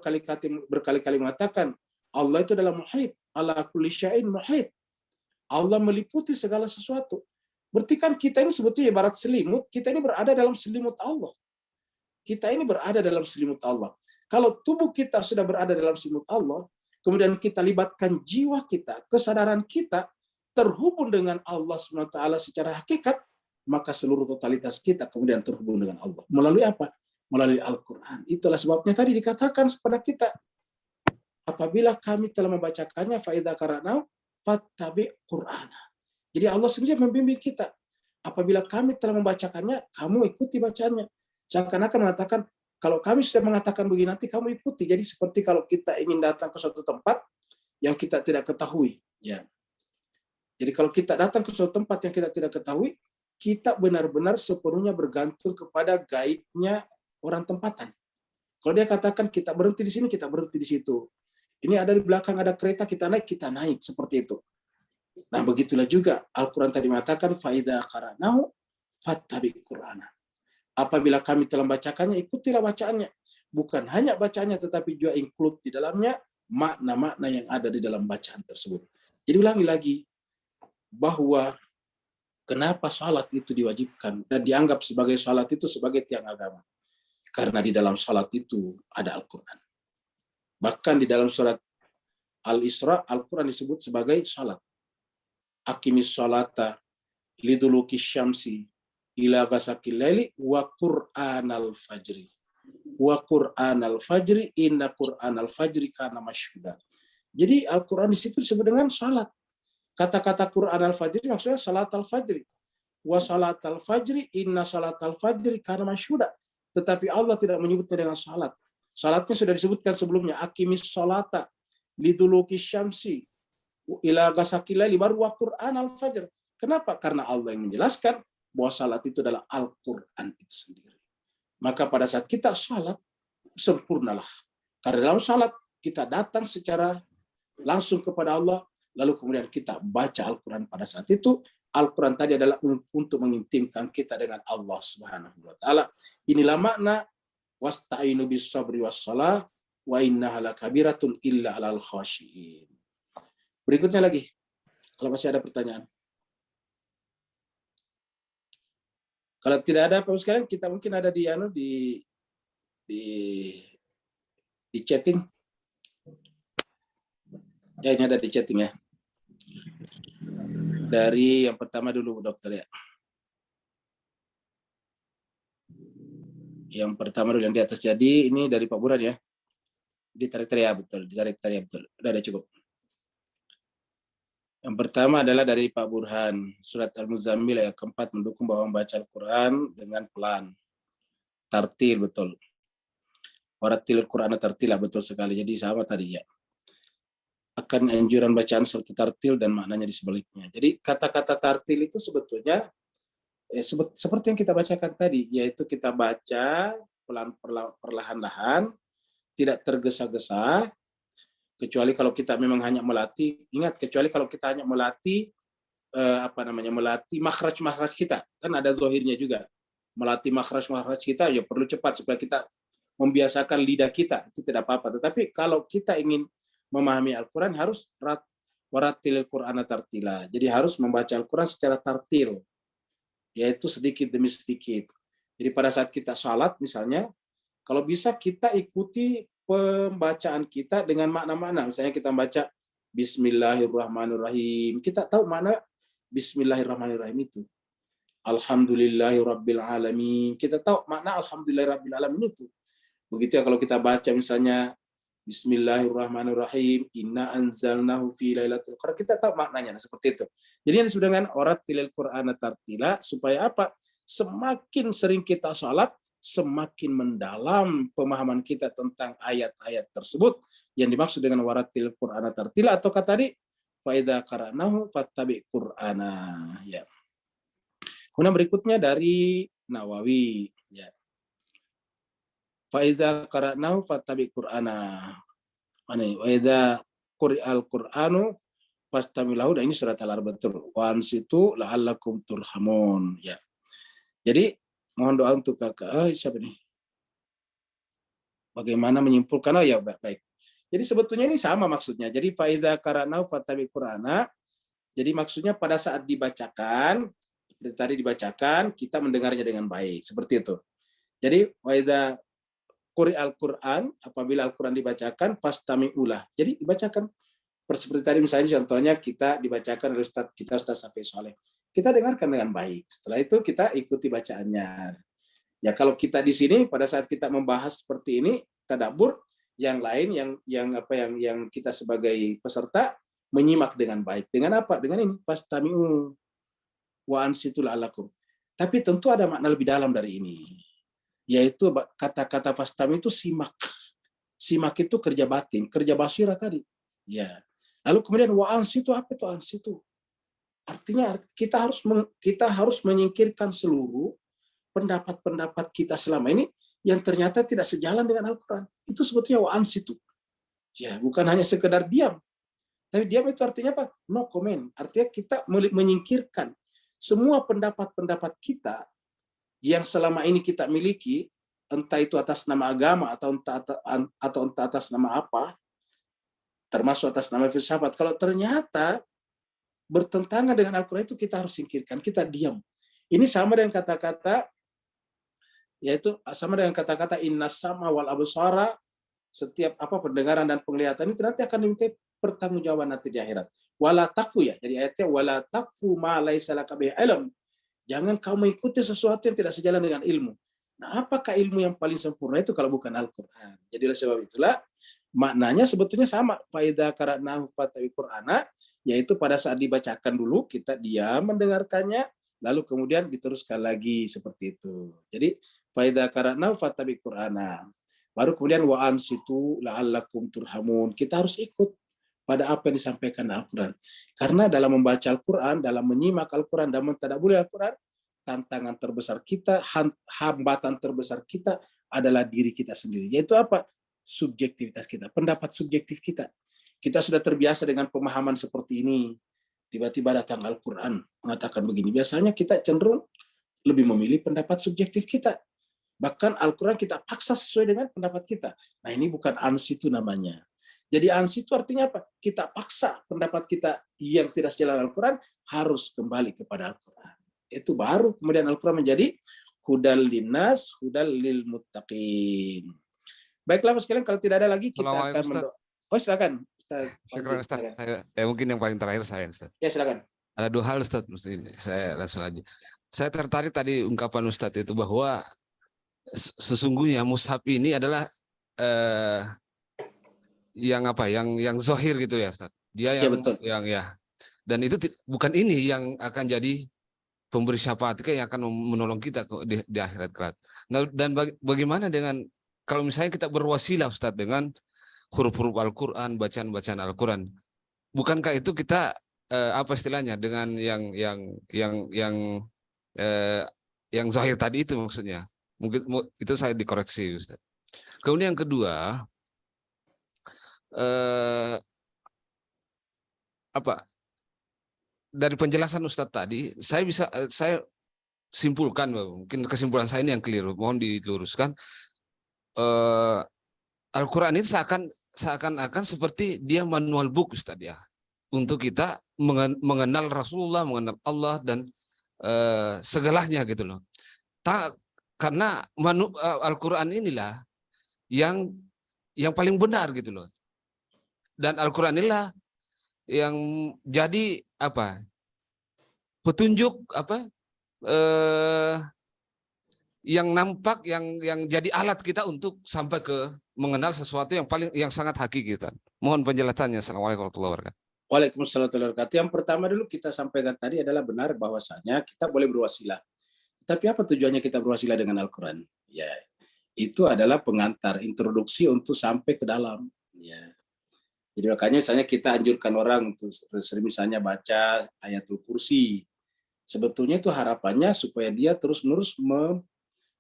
berkali-kali mengatakan, Allah itu adalah muhit, ala kulli syai'in muhit. Allah meliputi segala sesuatu. Berarti kan kita ini sebetulnya ibarat selimut, kita ini berada dalam selimut Allah. Kita ini berada dalam selimut Allah. Kalau tubuh kita sudah berada dalam selimut Allah, kemudian kita libatkan jiwa kita, kesadaran kita, terhubung dengan Allah SWT secara hakikat, maka seluruh totalitas kita kemudian terhubung dengan Allah. Melalui apa? Melalui Al-Quran. Itulah sebabnya tadi dikatakan kepada kita, apabila kami telah membacakannya, fa'idha qara'nahu fattabi' Qur'ana. Jadi Allah sendiri membimbing kita. Apabila kami telah membacakannya, kamu ikuti bacaannya. Seakan-akan mengatakan, kalau kami sudah mengatakan begini, nanti kamu ikuti. Jadi seperti kalau kita ingin datang ke suatu tempat yang kita tidak ketahui. Ya. Jadi kalau kita datang ke suatu tempat yang kita tidak ketahui, kita benar-benar sepenuhnya bergantung kepada gaibnya orang tempatan. Kalau dia katakan kita berhenti di sini, kita berhenti di situ. Ini ada di belakang, ada kereta, kita naik, seperti itu. Nah, begitulah juga Al-Quran tadi mengatakan, فَإِذَا قَرَأْنَاهُ فَاتَّبِعْ قُرْآنَهُ. Apabila kami telah membacakannya, ikutilah bacaannya. Bukan hanya bacaannya, tetapi juga include di dalamnya makna-makna yang ada di dalam bacaan tersebut. Jadi ulangi lagi, bahwa kenapa salat itu diwajibkan dan dianggap sebagai salat itu sebagai tiang agama. Karena di dalam salat itu ada Al-Quran. Bahkan di dalam surat Al-Isra, Al-Quran disebut sebagai salat. Aqimis salata liduluki syamsi ila ghasaqil laili wa qur'anal fajri. Wa qur'anal fajri inna qur'anal fajri kana masyhuda. Jadi Al-Quran di situ disebut dengan salat. Kata-kata Quran al-fajri maksudnya salat al-fajri. Wa salat al-fajri inna salat al-fajri kana masyhuda. Tetapi Allah tidak menyebutnya dengan salat. Salatnya sudah disebutkan sebelumnya. Aqimis salata liduluki syamsi ila ghasaqil laili baru wa Qur'an al-fajr. Kenapa? Karena Allah yang menjelaskan bahwa salat itu adalah Al-Qur'an itu sendiri. Maka pada saat kita salat, sempurnalah. Karena dalam salat kita datang secara langsung kepada Allah, lalu kemudian kita baca Al-Quran pada saat itu. Al-Quran tadi adalah untuk mengintimkan kita dengan Allah Subhanahu wa taala. Inilah makna wasta'inu bis sabri was shalah wa innaha lakabiratun illa 'alal khashiin. Berikutnya lagi, kalau masih ada pertanyaan. Kalau tidak ada Bapak sekalian, kita mungkin ada di chatting. Ya, ini ada di chatting ya. Dari yang pertama dulu dokter ya. Yang pertama dulu yang di atas. Jadi ini dari Pak Burhan ya. Ditarik ya betul, ditarik ya betul. Udah ada cukup. Yang pertama adalah dari Pak Burhan, surat Al-Muzammil ayat keempat mendukung bahwa membaca Al-Quran dengan pelan. Tartil betul. Warattil Al-Quran tartila betul sekali. Jadi sama tadi ya. Akan anjuran bacaan serta tartil dan maknanya di sebaliknya. Jadi kata-kata tartil itu sebetulnya seperti yang kita bacakan tadi, yaitu kita baca perlahan-lahan, tidak tergesa-gesa, kecuali kalau kita memang hanya melatih. Ingat, kecuali kalau kita hanya melatih melatih makhraj kita, kan ada zahirnya juga. Melatih makhraj kita ya perlu cepat supaya kita membiasakan lidah kita, itu tidak apa-apa. Tetapi kalau kita ingin memahami Al-Quran harus warattilil Qur'ana tartila. Jadi harus membaca Al-Quran secara tartil, yaitu sedikit demi sedikit. Jadi pada saat kita salat misalnya, kalau bisa kita ikuti pembacaan kita dengan makna-makna. Misalnya kita baca Bismillahirrahmanirrahim. Kita tahu mana Bismillahirrahmanirrahim itu. Alhamdulillahirabbil alamin. Kita tahu makna Alhamdulillahirabbil alamin itu. Begitu ya kalau kita baca misalnya Bismillahirrahmanirrahim. Inna anzalnahu fi lailatul qadar. Kita tahu maknanya seperti itu. Jadi yang disebut dengan warattilil Qur'ana tartila supaya apa? Semakin sering kita salat, semakin mendalam pemahaman kita tentang ayat-ayat tersebut yang dimaksud dengan warattilil Qur'ana tartila atau kata tadi fa idza qara'nahu fattabi' Qur'ana ya. Kemudian berikutnya dari Nawawi ya. Fa iza qara'nahu fattabi' Qur'ana. Wa idza quri'al Qur'anu fastamilahu. Ini surat Al-Arab betul. Wa ansitu la'allakum turhamun ya. Jadi mohon doa untuk kakak. Siapa nih? Bagaimana menyimpulkan? Oh ya baik. Jadi sebetulnya ini sama maksudnya. Jadi fa iza qara'nahu fattabi' Qur'ana. Jadi maksudnya pada saat dibacakan, tadi dibacakan, kita mendengarnya dengan baik. Seperti itu. Jadi wa idza Quri Al-Quran, apabila Al-Quran dibacakan, fastami'ulah. Jadi dibacakan. Seperti tadi misalnya contohnya kita dibacakan oleh Ustaz Safi Soleh. Kita dengarkan dengan baik. Setelah itu kita ikuti bacaannya. Ya kalau kita di sini pada saat kita membahas seperti ini, tadabbur, yang lain yang kita sebagai peserta menyimak dengan baik. Dengan apa? Dengan ini fastami'u wa ansitu la'allakum. Tapi tentu ada makna lebih dalam dari ini. Yaitu kata-kata fastami itu simak. Simak itu kerja batin, kerja basirah tadi. Ya. Lalu kemudian wa ansitu, apa itu ansitu? Artinya kita harus menyingkirkan seluruh pendapat-pendapat kita selama ini yang ternyata tidak sejalan dengan Al-Quran. Itu sebetulnya wa ansitu. Ya, bukan hanya sekedar diam. Tapi diam itu artinya apa? No comment. Artinya kita menyingkirkan semua pendapat-pendapat kita yang selama ini kita miliki, entah itu atas nama agama atau entah atas nama apa, termasuk atas nama filsafat. Kalau ternyata bertentangan dengan Al-Quran itu kita harus singkirkan, kita diam. Ini sama dengan kata-kata, yaitu sama dengan kata-kata inna sama wal absara setiap pendengaran dan penglihatan itu nanti akan diminta pertanggungjawaban nanti di akhirat. Wala takfu ya. Jadi ayatnya wala takfu ma laisa laka bihi ilm. Jangan kau mengikuti sesuatu yang tidak sejalan dengan ilmu. Nah, apakah ilmu yang paling sempurna itu kalau bukan Al-Qur'an? Jadi oleh sebab itulah maknanya sebetulnya sama. Faida qara'nahu fattabi Qur'ana, yaitu pada saat dibacakan dulu kita diam mendengarkannya, lalu kemudian diteruskan lagi seperti itu. Jadi faida qara'nahu fattabi Qur'ana. Baru kemudian wa ansitu la'allakum turhamun. Kita harus ikut pada apa yang disampaikan Al-Quran. Karena dalam membaca Al-Quran, dalam menyimak Al-Quran, dan mentadabburi Al-Quran, tantangan terbesar kita, hambatan terbesar kita adalah diri kita sendiri. Yaitu apa? Subjektivitas kita, pendapat subjektif kita. Kita sudah terbiasa dengan pemahaman seperti ini. Tiba-tiba datang Al-Quran mengatakan begini. Biasanya kita cenderung lebih memilih pendapat subjektif kita. Bahkan Al-Quran kita paksa sesuai dengan pendapat kita. Nah, ini bukan ansitu namanya. Jadi ansi itu artinya apa? Kita paksa pendapat kita yang tidak sejalan Al-Quran harus kembali kepada Al-Quran. Itu baru kemudian Al-Quran menjadi hudal linnas, hudal lil muttaqin. Baiklah Mas sekalian, kalau tidak ada lagi kita akan mendoa. Oh silakan Ustaz. Syukur Ustaz. Mungkin yang paling terakhir saya Ustaz. Ya silakan. Ada 2 hal Ustaz, saya langsung aja. Saya tertarik tadi ungkapan Ustaz itu bahwa sesungguhnya mushaf ini adalah yang zahir gitu ya Ustaz. Dia yang, ya, betul. Dan itu bukan ini yang akan jadi pemberi syafaat yang akan menolong kita di akhirat kelak. Nah, dan bagaimana dengan kalau misalnya kita berwasilah Ustaz dengan huruf-huruf Al-Qur'an, bacaan-bacaan Al-Qur'an. Bukankah itu kita apa istilahnya dengan yang zahir tadi itu maksudnya? Mungkin itu saya dikoreksi Ustaz. Kemudian yang kedua, dari penjelasan Ustadz tadi saya simpulkan, mungkin kesimpulan saya ini yang keliru, mohon diluruskan. Al-Quran ini seakan-akan seperti dia manual book Ustadz ya, untuk kita mengenal Rasulullah, mengenal Allah dan segalanya gitu loh. Karena Al-Quran inilah yang paling benar gitu loh. Dan Al-Quran inilah yang jadi petunjuk yang nampak yang jadi alat kita untuk sampai ke mengenal sesuatu yang sangat hakiki. Mohon penjelasannya. Assalamualaikum warahmatullahi wabarakatuh. Waalaikumsalam warahmatullahi wabarakatuh. Yang pertama dulu kita sampaikan tadi adalah benar bahwasanya kita boleh berwasilah. Tapi apa tujuannya kita berwasilah dengan Al-Quran? Ya, itu adalah pengantar, introduksi untuk sampai ke dalam. Ya. Jadi makanya misalnya kita anjurkan orang untuk misalnya baca Ayatul Kursi. Sebetulnya itu harapannya supaya dia terus-menerus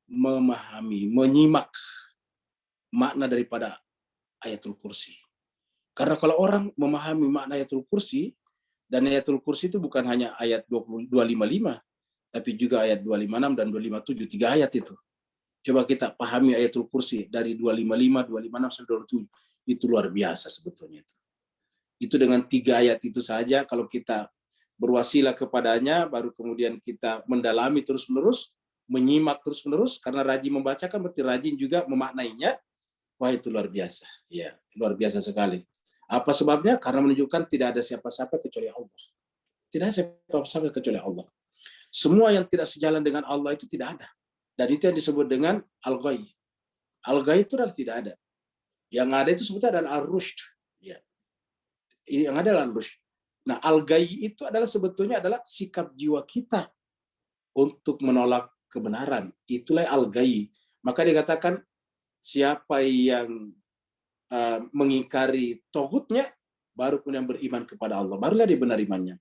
memahami, menyimak makna daripada Ayatul Kursi. Karena kalau orang memahami makna Ayatul Kursi, dan Ayatul Kursi itu bukan hanya ayat 255, tapi juga ayat 256 dan 257, 3 ayat itu. Coba kita pahami Ayatul Kursi dari 255, 256 sampai 227. Itu luar biasa sebetulnya itu. Itu dengan 3 ayat itu saja kalau kita berwasilah kepadanya, baru kemudian kita mendalami terus-menerus, menyimak terus-menerus, karena rajin membacakan berarti rajin juga memaknainya. Wah, itu luar biasa. Ya, luar biasa sekali. Apa sebabnya? Karena menunjukkan tidak ada siapa-siapa kecuali Allah. Tidak ada siapa-siapa kecuali Allah. Semua yang tidak sejalan dengan Allah itu tidak ada. Dan itu yang disebut dengan al-ghaib. Al-ghaib itu adalah tidak ada. Yang ada itu sebetulnya adalah al-rushd. Ya. Yang ada adalah al-rushd. Nah, al-ghaib itu adalah sebetulnya adalah sikap jiwa kita untuk menolak kebenaran. Itulah al-ghaib. Maka dikatakan siapa yang mengingkari tauhidnya baru kemudian beriman kepada Allah. Barulah dia benar imannya.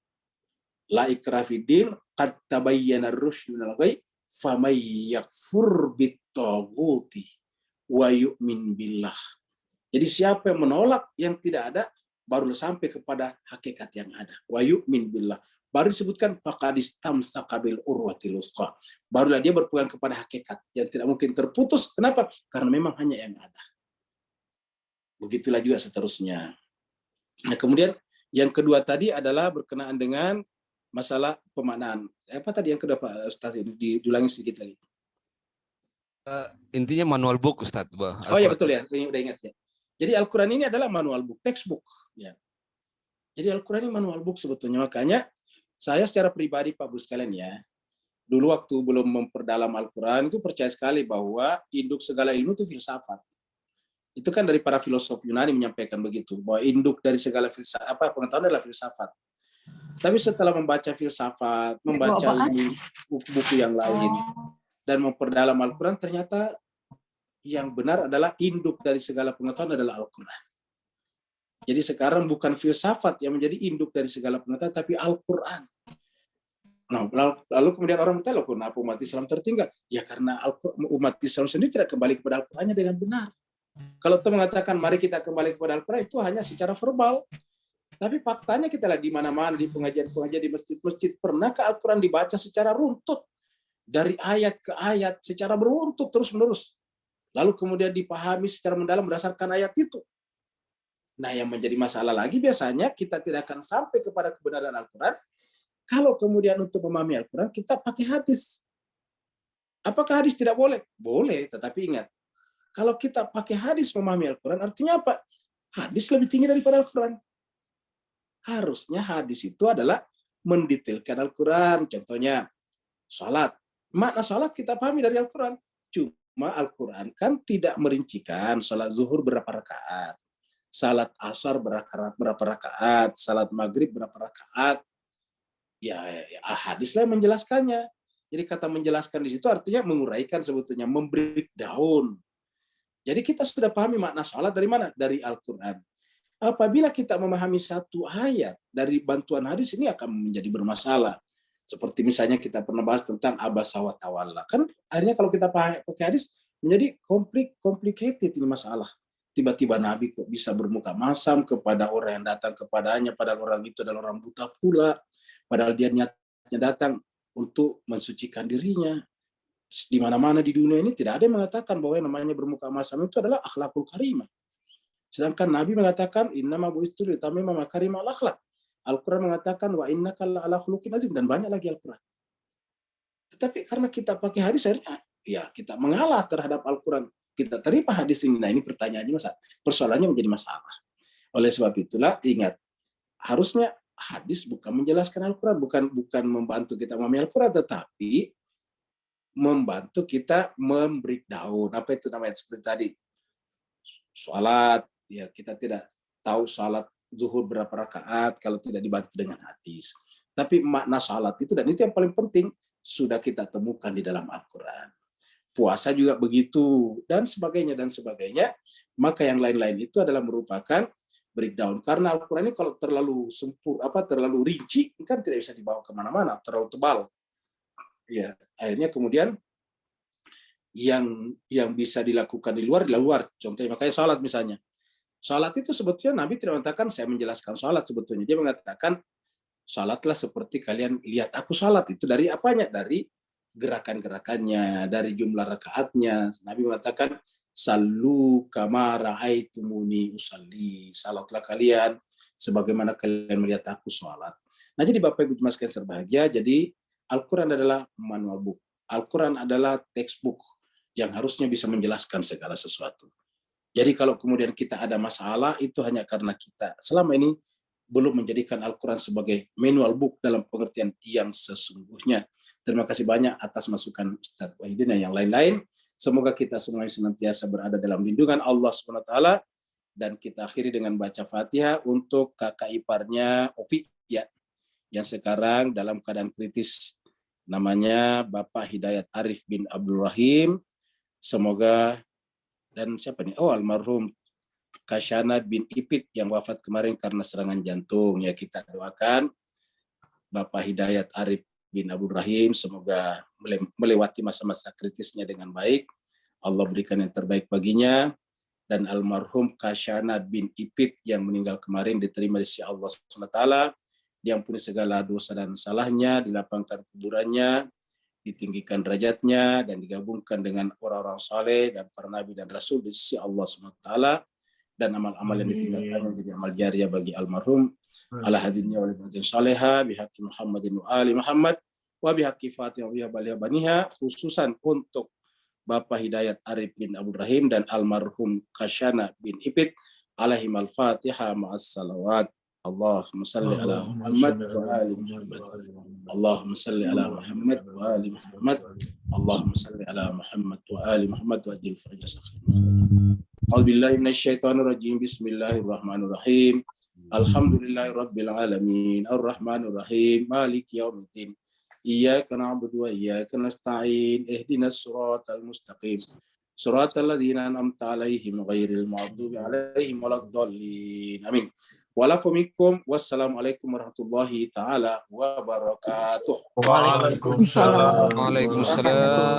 La ikraha fiddin qad tabayyana ar-rusydu minal ghayy faman yakfur bit-taghuti wa yu'min billah. Jadi siapa yang menolak yang tidak ada baru sampai kepada hakikat yang ada. Wa yu'min billah. Baru disebutkan faqad istamsaka bil urwatil wuthqa. Barulah dia berpegang kepada hakikat yang tidak mungkin terputus. Kenapa? Karena memang hanya yang ada. Begitulah juga seterusnya. Nah, kemudian yang kedua tadi adalah berkenaan dengan masalah pemaknaan. Apa tadi yang kedua Pak Ustaz? Diulangi sedikit lagi. Intinya manual book Ustaz. Oh ya betul ya, udah ingat ya. Jadi Al-Quran ini adalah manual book, textbook. Ya. Jadi Al-Quran ini manual book sebetulnya. Makanya saya secara pribadi Pak Bu sekalian ya, dulu waktu belum memperdalam Al-Quran itu percaya sekali bahwa induk segala ilmu itu filsafat. Itu kan dari para filosof Yunani menyampaikan begitu, bahwa induk dari segala pengetahuan adalah filsafat. Tapi setelah membaca filsafat, membaca buku-buku yang lain, dan memperdalam Al-Quran, ternyata yang benar adalah induk dari segala pengetahuan adalah Al-Quran. Jadi sekarang bukan filsafat yang menjadi induk dari segala pengetahuan, tapi Al-Quran. Nah, lalu kemudian orang bertanya, kenapa umat Islam tertinggal? Ya karena umat Islam sendiri tidak kembali kepada Al-Qurannya dengan benar. Kalau kita mengatakan mari kita kembali kepada Al-Quran, itu hanya secara verbal. Tapi faktanya kita lagi di mana-mana, di pengajian-pengajian, di masjid-masjid, pernahkah Al-Quran dibaca secara runtut? Dari ayat ke ayat, secara beruntut terus-menerus. Lalu kemudian dipahami secara mendalam berdasarkan ayat itu. Nah, yang menjadi masalah lagi biasanya kita tidak akan sampai kepada kebenaran Al-Quran kalau kemudian untuk memahami Al-Quran kita pakai hadis. Apakah hadis tidak boleh? Boleh, tetapi ingat, kalau kita pakai hadis memahami Al-Quran, artinya apa? Hadis lebih tinggi daripada Al-Quran. Harusnya hadis itu adalah mendetailkan Al-Quran. Contohnya, salat. Makna salat kita pahami dari Al-Quran. Cuma Al-Quran kan tidak merincikan salat zuhur berapa rakaat, salat asar berapa rakaat, salat maghrib berapa rakaat. Ya, hadis lah yang menjelaskannya. Jadi kata menjelaskan di situ artinya menguraikan sebetulnya, membreakdown. Jadi kita sudah pahami makna salat dari mana? Dari Al-Quran. Apabila kita memahami satu ayat dari bantuan hadis, ini akan menjadi bermasalah. Seperti misalnya kita pernah bahas tentang abasa wa tawalla. Kan akhirnya kalau kita pakai hadis menjadi complicated ini masalah. Tiba-tiba Nabi kok bisa bermuka masam kepada orang yang datang kepadanya, padahal orang itu adalah orang buta pula, padahal dia niatnya datang untuk mensucikan dirinya. Di mana-mana di dunia ini tidak ada yang mengatakan bahwa yang namanya bermuka masam itu adalah akhlakul karimah. Sedangkan Nabi mengatakan innama bu'istu litammima makarimal akhlak. Al-Quran mengatakan wa innaka la'ala khuluqin azim, dan banyak lagi Al-Quran. Tetapi karena kita pakai hadis, ya kita mengalah terhadap Al-Quran. Kita terima hadis ini. Nah, ini pertanyaannya persoalannya menjadi masalah. Oleh sebab itulah ingat, harusnya hadis bukan menjelaskan Al-Quran, bukan membantu kita memahami Al-Quran, tetapi membantu kita membreakdown. Apa itu namanya? Seperti tadi, salat, ya kita tidak tahu salat zuhur berapa rakaat kalau tidak dibantu dengan hadis. Tapi makna salat itu, dan itu yang paling penting, sudah kita temukan di dalam Al-Quran. Puasa juga begitu, dan sebagainya, dan sebagainya. Maka yang lain-lain itu adalah merupakan breakdown. Karena Al-Quran ini kalau terlalu terlalu rinci, kan tidak bisa dibawa kemana-mana, terlalu tebal. Ya, akhirnya kemudian yang bisa dilakukan di luar. Contohnya makanya salat misalnya. Salat itu sebetulnya Nabi tidak mengatakan saya menjelaskan salat sebetulnya. Dia mengatakan salatlah seperti kalian lihat aku salat. Itu dari apanya? Dari gerakan-gerakannya, dari jumlah rakaatnya. Nabi mengatakan sallu kama ra'aitumuni usalli. Salatlah kalian sebagaimana kalian melihat aku salat. Nah, jadi Bapak Ibu Jemaah sekalian berbahagia, jadi Al-Quran adalah manual book. Al-Quran adalah textbook yang harusnya bisa menjelaskan segala sesuatu. Jadi kalau kemudian kita ada masalah, itu hanya karena kita selama ini belum menjadikan Al-Quran sebagai manual book dalam pengertian yang sesungguhnya. Terima kasih banyak atas masukan Ustaz Wahidin dan yang lain-lain. Semoga kita semuanya senantiasa berada dalam lindungan Allah SWT. Dan kita akhiri dengan baca Fatihah untuk kakak iparnya Opi, ya, yang sekarang dalam keadaan kritis. Namanya Bapak Hidayat Arif bin Abdul Rahim. Semoga, dan siapa nih? Oh, almarhum Kasyana bin Ipit yang wafat kemarin karena serangan jantung. Ya, kita doakan Bapak Hidayat Arif bin Abdul Rahim semoga melewati masa-masa kritisnya dengan baik. Allah berikan yang terbaik baginya. Dan almarhum Kasyana bin Ipit yang meninggal kemarin diterima di sisi Allah SWT. Diampuni segala dosa dan salahnya, dilapangkan kuburannya, ditinggikan derajatnya, dan digabungkan dengan orang-orang saleh dan para nabi dan rasul di sisi Allah SWT, dan amal-amal yang ditinggalkan menjadi amal jariah bagi almarhum. Ala hadinnya wa libatin saleha bihaqi Muhammadin wa ali Muhammad wa bihaqi Fatihah wa baniha, khususan untuk Bapak Hidayat Arif bin Abdul Rahim dan almarhum Kasyana bin Ipit. alaihim al-Fatihah ma'as salawat. Allahumma salli ala Muhammad wa ali Muhammad. Allahumma salli ala Muhammad wa ali Muhammad. Allahumma salli ala Muhammad wa ali Muhammad wa ajil faraj sakhir. A'udzubillahi minasyaitonir rajim. Bismillahirrahmanirrahim. Alhamdulillahirabbil alamin. Arrahmanir rahim. Maliki yaumiddin. Iyyaka na'budu wa iyyaka nasta'in. Ihdinas siratal mustaqim. Siratal ladzina an'amta 'alaihim ghairil maghdubi 'alaihim waladdallin. Amin. Walafu minkum. Wassalamualaikum warahmatullahi taala wabarakatuh. Waalaikumsalam. Waalaikumsalam.